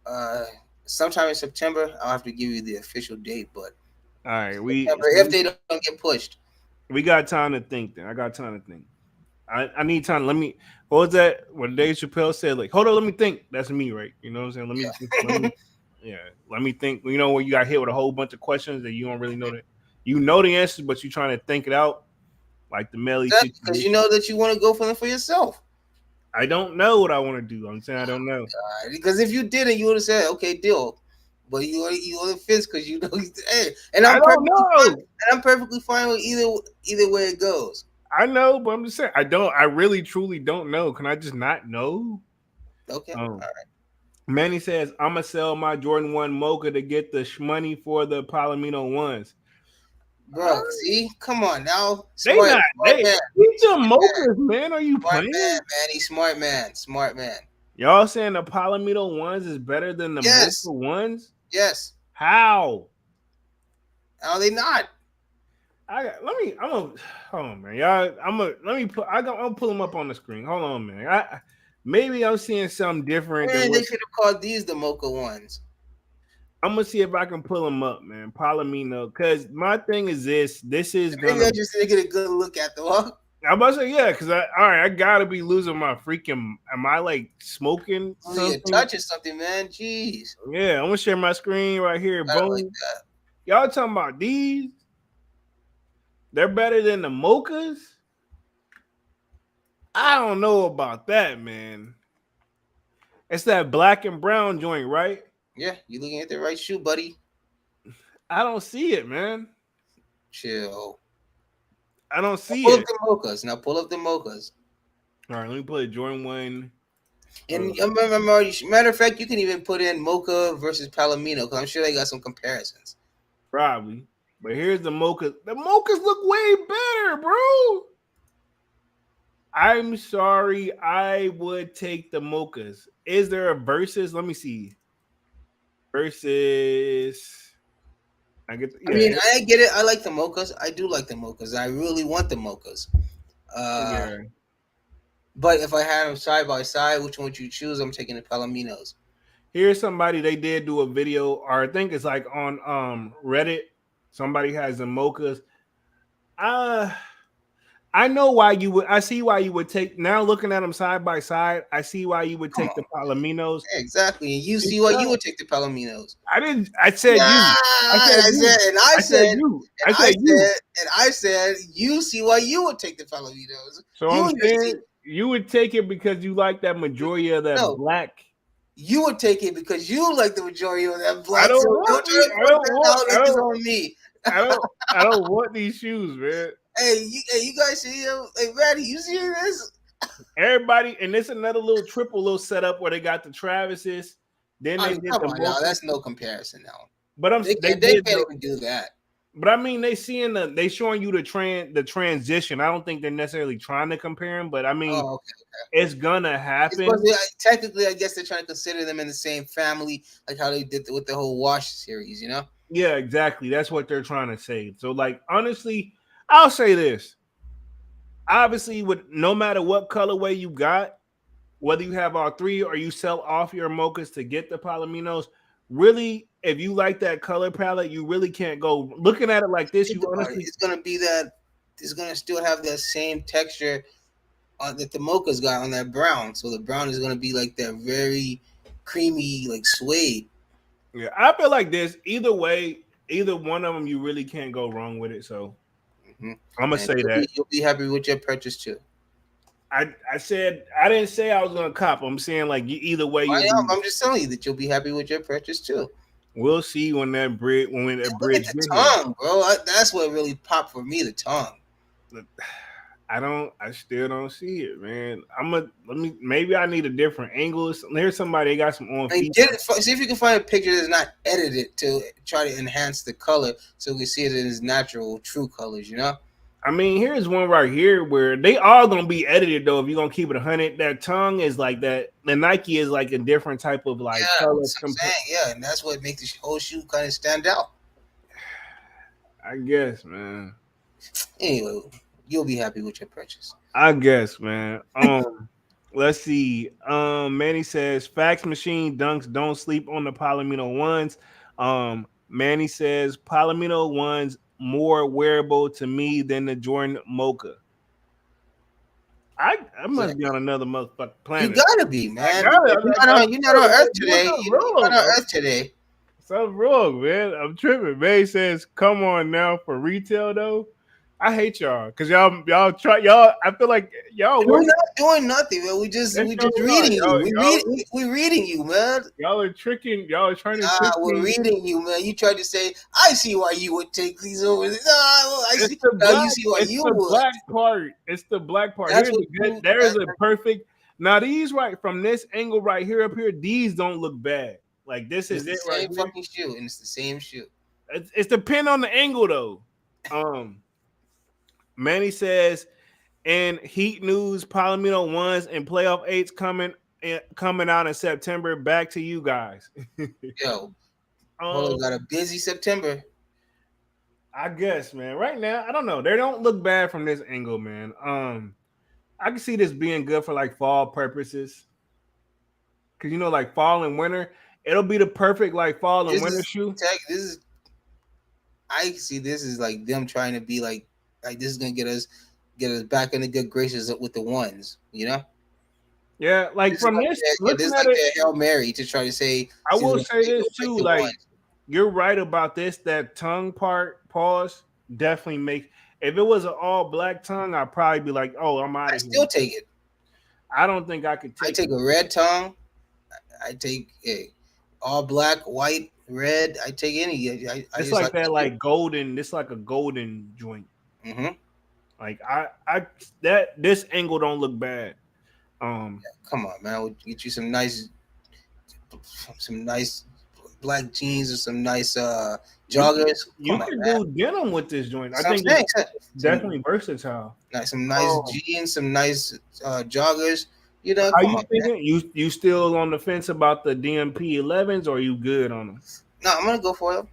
uh sometime in September. I'll have to give you the official date, but All right, September, if they don't get pushed. we got time to think. Then I got time to think. I need time. Let me. What was that? When Dave Chappelle said, like, hold on, let me think. That's me, right? You know what I'm saying? Let me, yeah, let me think. You know, when you got hit with a whole bunch of questions that you don't really know that you know the answers, but you're trying to think it out, like the Melly Because you situation. know that you want to go for them for yourself. I don't know what I want to do. I'm saying I don't know. Because if you didn't, you would have said, "Okay, deal." But you on the fence because you know. Hey, and I don't know. I'm perfectly fine with either way it goes. I know, but I'm just saying I don't. I really, truly don't know. Can I just not know? Okay, all Um, right, Manny says I'm gonna sell my Jordan 1 Mocha to get the money for the Palomino ones. bro. See, come on now, They not smart man, these are smart man, mochas, man. Are you smart man, playing? man. He's smart man. Y'all saying the Palomino ones is better than the mocha Yes, ones? yes. How? Are they not? Let me. I'm gonna hold on, man. Y'all, I'm gonna let me put. I'll pull them up on the screen. Hold on, man. Maybe I'm seeing something different than Man, what they should have called these the mocha ones. I'm gonna see if I can pull them up, man. Palomino, because my thing is this. This is Maybe gonna. I just didn't get a good look at the one. I'm about to say yeah, because all right, I gotta be losing my freaking. Am I like smoking Losing your something? touch or something, man. Jeez, Yeah, I'm gonna share my screen right here. I don't like Boom. that. Y'all talking about these? They're better than the mochas? I don't know about that, man. It's that black and brown joint, right? Yeah, you looking at the right shoe, buddy. I don't see it, man. Chill. I don't Now see pull up it. the mochas. Now pull up the mochas. All right, let me play Jordan 1. And matter of fact, you can even put in mocha versus palomino because I'm sure they got some comparisons. Probably. But here's the mochas. The mochas look way better, bro. I'm sorry. I would take the mochas. Is there a versus? Let me see. Versus. I get I yeah. mean, I get it. I like the mochas. I do like the mochas. I really want the mochas. Uh, Yeah. but if I had them side by side, which one would you choose? I'm taking the palominos. Here's somebody they did do a video, or I think it's like on Reddit. Somebody has the mochas. Uh I know why you would. I see why you would take. Now looking at them side by side, I see why you would Come take the on. Palominos. Yeah, exactly. And you see why you Because would take the palominos. I didn't. I said Nah, you. I said and I you. said, and I I said said, you. and I I said you. said, and I said, you see why you would take the palominos. So You I'm and your seat. saying you would take it because you like that majority of that No, black. you would take it because you like the majority of that I black. don't So want don't try these. to put that out I like it's don't. on me. I don't. I don't want these shoes, man. Hey, you guys see him? Hey, Maddie, you see this? Everybody, and it's another little triple little setup where they got the Travises. Then I they mean, did come the on now. mocha. That's no comparison now. But they They did can't the. even do that. But I mean, they showing you the transition. I don't think they're necessarily trying to compare them, but I mean, Oh, okay. it's gonna It's supposed happen. to, technically, I guess they're trying to consider them in the same family, like how they did with the whole Wash series, you know? Yeah, exactly. That's what they're trying to say. So, like, honestly, I'll say this. Obviously, with no matter what colorway you got, whether you have all three or you sell off your mochas to get the Palominos, really, if you like that color palette, you really can't go looking at it like this. Think You about it. honestly, It's gonna be that. It's gonna still have that same texture that the mocha's got on that brown. So the brown is gonna be like that very creamy, like suede. yeah, I feel like this. Either way, either one of them, you really can't go wrong with it. So Hmm. I'm gonna And say that. you'll be happy with your purchase too. I said I didn't say I was gonna cop. I'm saying like either way you'll be. I'm just telling you that you'll be happy with your purchase too. We'll see when that Look at bridge the get here. tongue, bro. That's what really popped for me. The tongue. I still don't see it, man. Let me maybe I need a different angle. There's somebody they got some on I mean, feet. see if you can find a picture that's not edited to try to enhance the color, so we can see it in its natural, true colors. You know. I mean, here's one right here where they are gonna be edited though. If you're gonna keep it 100, that tongue is like that. The Nike is like a different type of like Yeah, color. that's what I'm saying. Yeah, and that's what makes the whole shoe kind of stand out. I guess, man. Anyway, you'll be happy with your purchase. I guess, man. Let's see. Manny says fax machine dunks don't sleep on the Palomino ones. Manny says Palomino ones more wearable to me than the Jordan Mocha. I Yeah, must be on another motherfucking you planet. gotta be, I man. got it. If you're not on Earth What's today. up, You're not on wrong? Earth today. Something wrong, man. I'm tripping. May says, "Come on now for retail though." I hate y'all because y'all try y'all. I feel like y'all We're work. not doing nothing, man. Yes, We y'all just are. reading you. We reading you, man. Y'all are tricking. Y'all are trying to Nah, trick we're me. reading you, man. You tried to say, I see why you would take these over. Nah, I It's see. the Now you black. see why It's you the would. black part. It's the black part. That's Here's what the good. you. There is a perfect. Now these right from this angle right here up here. These don't look bad. Like this It's is the it right same here. fucking shoe, and it's the same shoe. It's depend on the angle though. Um, Manny says in Heat News, Palomino ones and playoff eights coming out in September. Back to you guys. Yo, um, Polo got a busy September. I guess, man. Right now, I don't know. They don't look bad from this angle, man. I can see this being good for like fall purposes. Cause like fall and winter, it'll be the perfect like fall and This winter is shoe. tech. This is. I see. This is like them trying to be like this is gonna get us back in the good graces with the ones. You know. Yeah, like This is from like this, this looking is at like it, their Hail Mary to try to say I see will what say they this look like too. the Like ones. you're right about this. That tongue part, pause, definitely makes. If it was an all black tongue, I'd probably be like, "Oh, I'm out I of here." still take it. I don't think I could I take take it. a red tongue. I take a all black, white, red. I take any. I It's just like like that, to do. like golden. It's like a golden joint. Mm-hmm. Like I that this angle don't look bad. Come on, man. We'll get you some nice black jeans or some nice you joggers. you Come on, can man. do denim with this joint. I That's what I'm think it's saying. Some definitely versatile. some nice Um, jeans, some nice joggers. You know, how come you on, man. thinking? You still on the fence about the DMP 11s, or you good on them? No, I'm gonna go for them.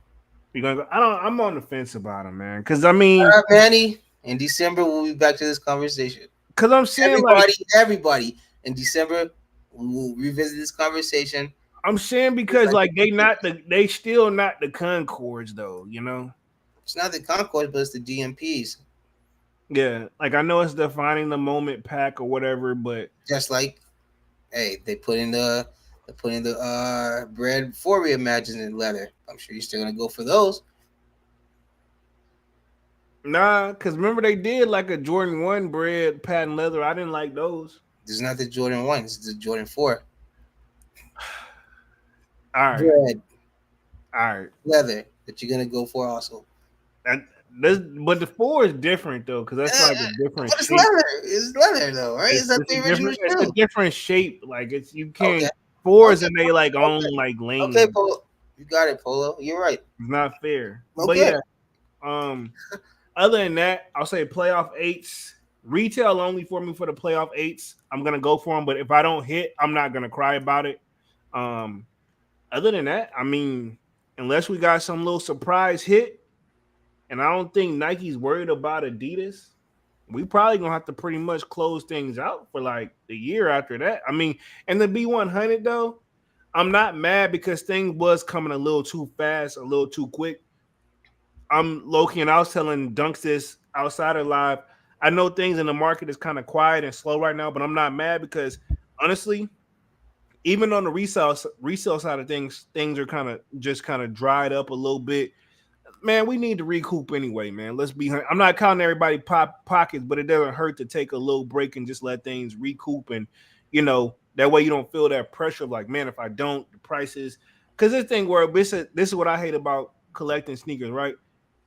You gonna go? I don't. I'm on the fence about them, man. Because I mean, All right, Manny. In December, we'll be back to this conversation. because I'm saying like Everybody. In December, we'll revisit this conversation. I'm saying Just because like like they still not the Concords though. it's not the Concord, but it's the DMPs. Yeah, like I know it's defining the moment pack or whatever, but Just like, hey, they put in the bread for reimagined leather. I'm sure you're still gonna go for those. nah, because remember they did like a Jordan 1 bread patent leather. I didn't like those. This is not the Jordan 1, it's the Jordan 4. All right, Bread all right. leather that you're gonna go for also. That, but the 4 is different though, because that's like a different But it's shape. leather. It's leather though, right? Is that the original It's a shoe? different shape. Like it's you Okay. can't fours Okay. and they like own Okay. like Okay, lane. Polo. You got it, Polo. You're right. It's not fair. But Okay. yeah, um, other than that, I'll say playoff eights. Retail only for me for the playoff eights. I'm gonna go for them, but if I don't hit, I'm not gonna cry about it. Um, other than that, I mean, unless we got some little surprise hit, and I don't think Nike's worried about Adidas, we probably gonna have to pretty much close things out for like the year after that. I mean, and the B100 though, I'm not mad because things was coming a little too fast, a little too quick. I'm Loki, and I was telling Dunks this outside of live. I know things in the market is kind of quiet and slow right now, but I'm not mad because honestly, even on the resale side of things, things are kind of dried up a little bit. man, we need to recoup anyway, man. Let's be. I'm not counting everybody pockets, but it doesn't hurt to take a little break and just let things recoup, and that way you don't feel that pressure of like, man, if I don't, the prices. Because this thing where this is what I hate about collecting sneakers, right?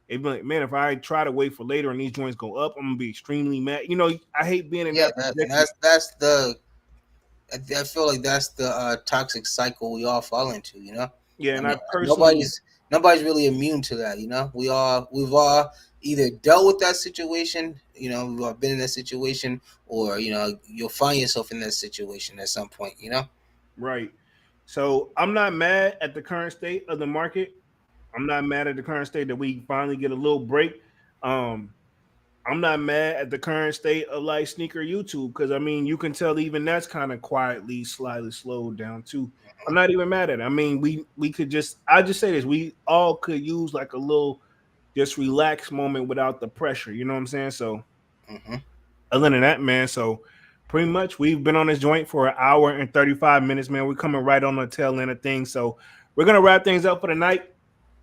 It be like, man, if I try to wait for later and these joints go up, I'm gonna be extremely mad. I hate being in Yeah, that and predicament. that's the. I feel like that's the toxic cycle we all fall into. Yeah, I and I mean, personally, nobody's really immune to that. We've all either dealt with that situation. We've all been in that situation, or you'll find yourself in that situation at some point. right. So I'm not mad at the current state of the market. I'm not mad at the current state that we finally get a little break. Um, I'm not mad at the current state of like sneaker YouTube because I mean you can tell even that's kind of quietly, slightly slowed down too. I'm not even mad at it. I mean we could just I just say this we all could use like a little just relaxed moment without the pressure. You know what I'm saying? So Hmm. other than that, man, so pretty much we've been on this joint for an hour and 35 minutes, man. We're coming right on the tail end of things. So we're gonna wrap things up for the night.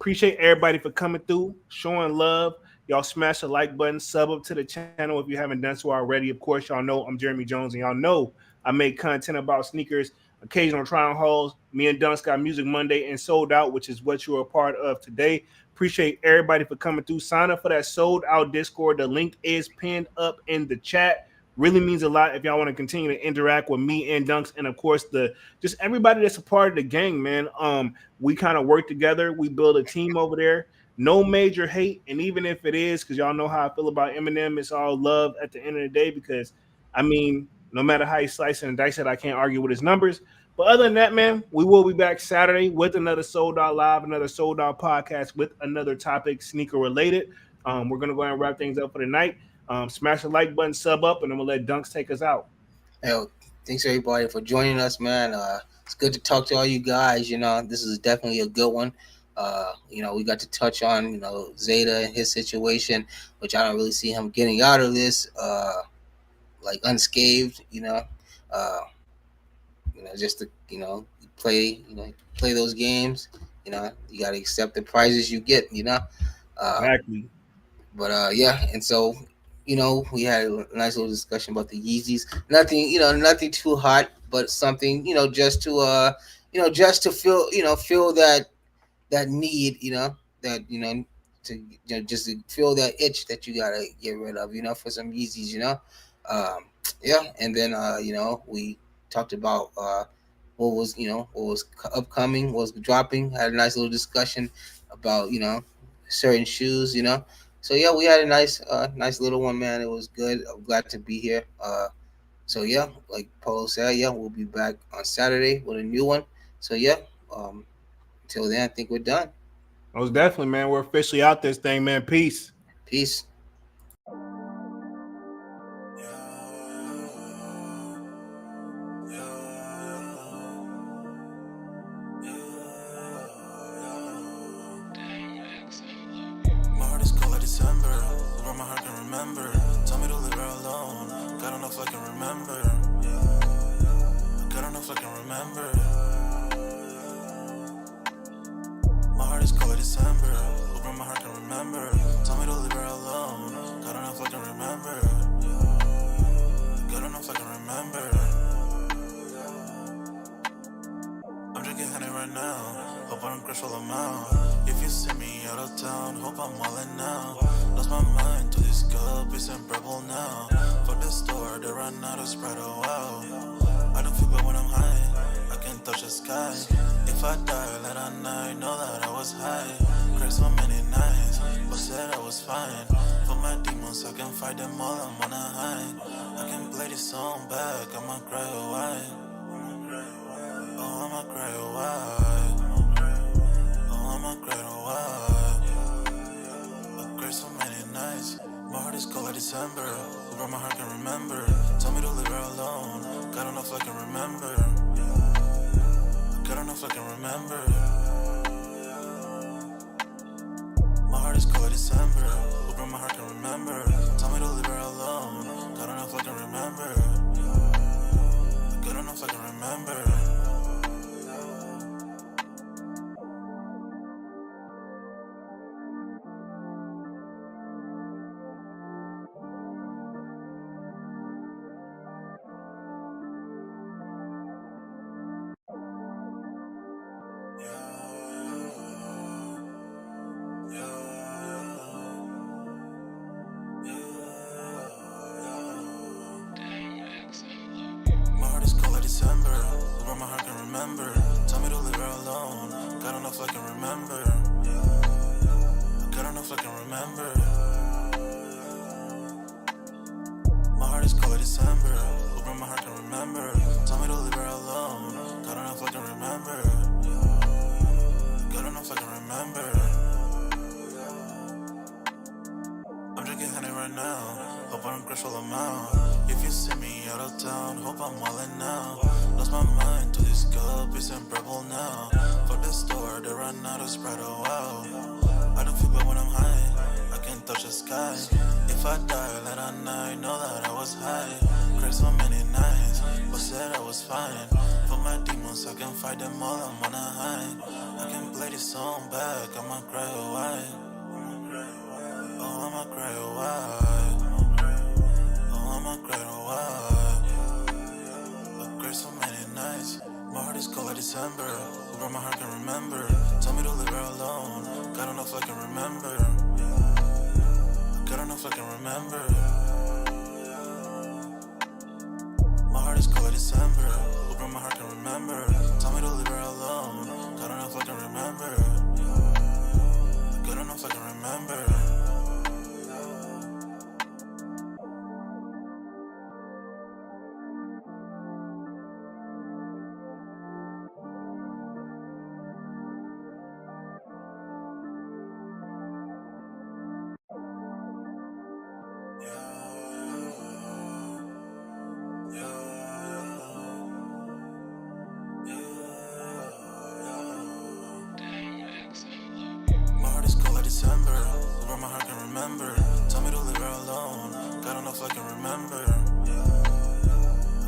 Appreciate everybody for coming through, showing love. Y'all smash the like button, sub up to the channel if you haven't done so already. Of course, y'all know I'm Jeremy Jones, and y'all know I make content about sneakers, occasional trying hauls. Me and Dunce got Music Monday and Sold Out, which is what you're a part of today. Appreciate everybody for coming through. Sign up for that Sold Out Discord. The link is pinned up in the chat. Really means a lot if y'all want to continue to interact with me and Dunks, and of course the just everybody that's a part of the gang, man. We kind of work together. We build a team over there. No major hate, and even if it is, because y'all know how I feel about Eminem, it's all love at the end of the day. Because I mean, no matter how you slice it and dice it, I can't argue with his numbers. But other than that, man, we will be back Saturday with another Sold Out Live, another Sold Out podcast with another topic sneaker related. We're gonna go ahead and wrap things up for the night. Smash the like button, sub up, and then we'll let Dunks take us out. Hey, thanks everybody for joining us, man. It's good to talk to all you guys. This is definitely a good one. We got to touch on Zadeh and his situation, which I don't really see him getting out of this like unscathed. Uh, just to play play those games. You got to accept the prizes you get. Exactly. But yeah, and so we had a nice little discussion about the Yeezys. Nothing too hot, but something just to feel that need, that to just to feel that itch that you gotta get rid of, for some Yeezys, yeah. And then we talked about what was upcoming, what was dropping. Had a nice little discussion about certain shoes, So yeah, we had a nice little one, man. It was good. I'm glad to be here. So yeah, like Paulo said, yeah, we'll be back on Saturday with a new one. So yeah, until then, I think we're done. Most definitely, man. We're officially out this thing, man. Peace. Peace. My heart is cold like December. Where my heart can remember. Tell me to leave her alone. God don't know if I can remember. God don't know if I can remember. My heart is cold like December. Where my heart can remember. Tell me to leave her alone. God don't know if I can remember. God don't know if I can remember. I'm drinking honey right now. Hope I don't crash all I'm out. If you see me out of town, hope I'm wildin' now. Lost my mind to this cup, it's unbearable now. Fuck the store, they run out of Sprite, oh wow. I don't feel good when I'm high, I can't touch the sky. If I die late at night, know that I was high. Cried so many nights, but said I was fine. For my demons, I can fight them all, I'm on a high. I can play this song back, I'ma cry a while. Oh, I'ma cry a while. Oh, I'ma cry a while. I cried so many nights. My heart is cold like December. Where my heart can remember. Tell me to leave her alone. God don't know if I can remember. God don't know if I can remember. My heart is cold like December. Where my heart can remember. Tell me to leave her alone. God don't know if I can remember. God don't know if I can remember. where my heart can remember. Tell me to leave her alone. God enough I can remember. God enough I can remember. My heart is cold like December. Where my heart can remember. Tell me to leave her alone. God enough I can remember. God enough I can remember. I'm drinking honey right now. Hope I don't crash while I'm out. If you see me out of town, hope I'm wildin' now. Lost my mind to this cup, it's unbearable now. Fuck the store, they run out of Sprite, oh wow. I don't feel bad when I'm high, I can't touch the sky. If I die late at night, know that I was high. Cried so many nights, but said I was fine. For my demons, I can fight them all, I'm on a high. I can play this song back, I'ma cry a while. Oh, I'ma cry a while. Oh, I'ma cry a while. I cried so many nights. My heart is cold like December. Where my heart can remember. Tell me to leave her alone. God enough I can remember. God enough I can remember. My heart is cold like December. Where my heart can remember. Tell me to leave her alone. God enough I can remember. God enough I can remember. My heart is cold like December. Where my heart can remember. Tell me to leave her alone. God enough I can remember.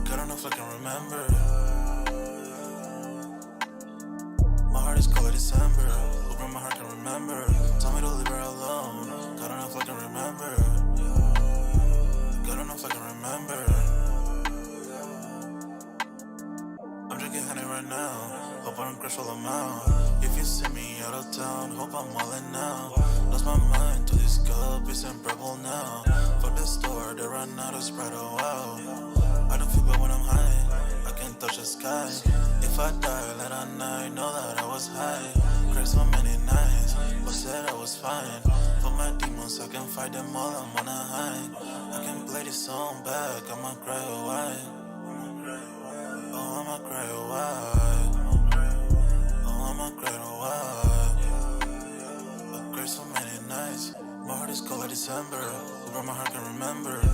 God enough I can remember. My heart is cold like December. Where my heart can remember. Tell me to leave her alone. God enough I can remember. God enough I can remember. I'm drinking honey right now. Hope I don't crash while I'm out. If you see me out of town, hope I'm wildin' now. Lost my mind to this cup, it's unbearable now. Fuck the store, they run out of Sprite, oh wow. I don't feel bad when I'm high, I can't touch the sky. If I die late at night, know that I was high. Cried so many nights, but said I was fine. For my demons, I can fight them all, I'm on a high. I can play this song back, I'ma cry a while.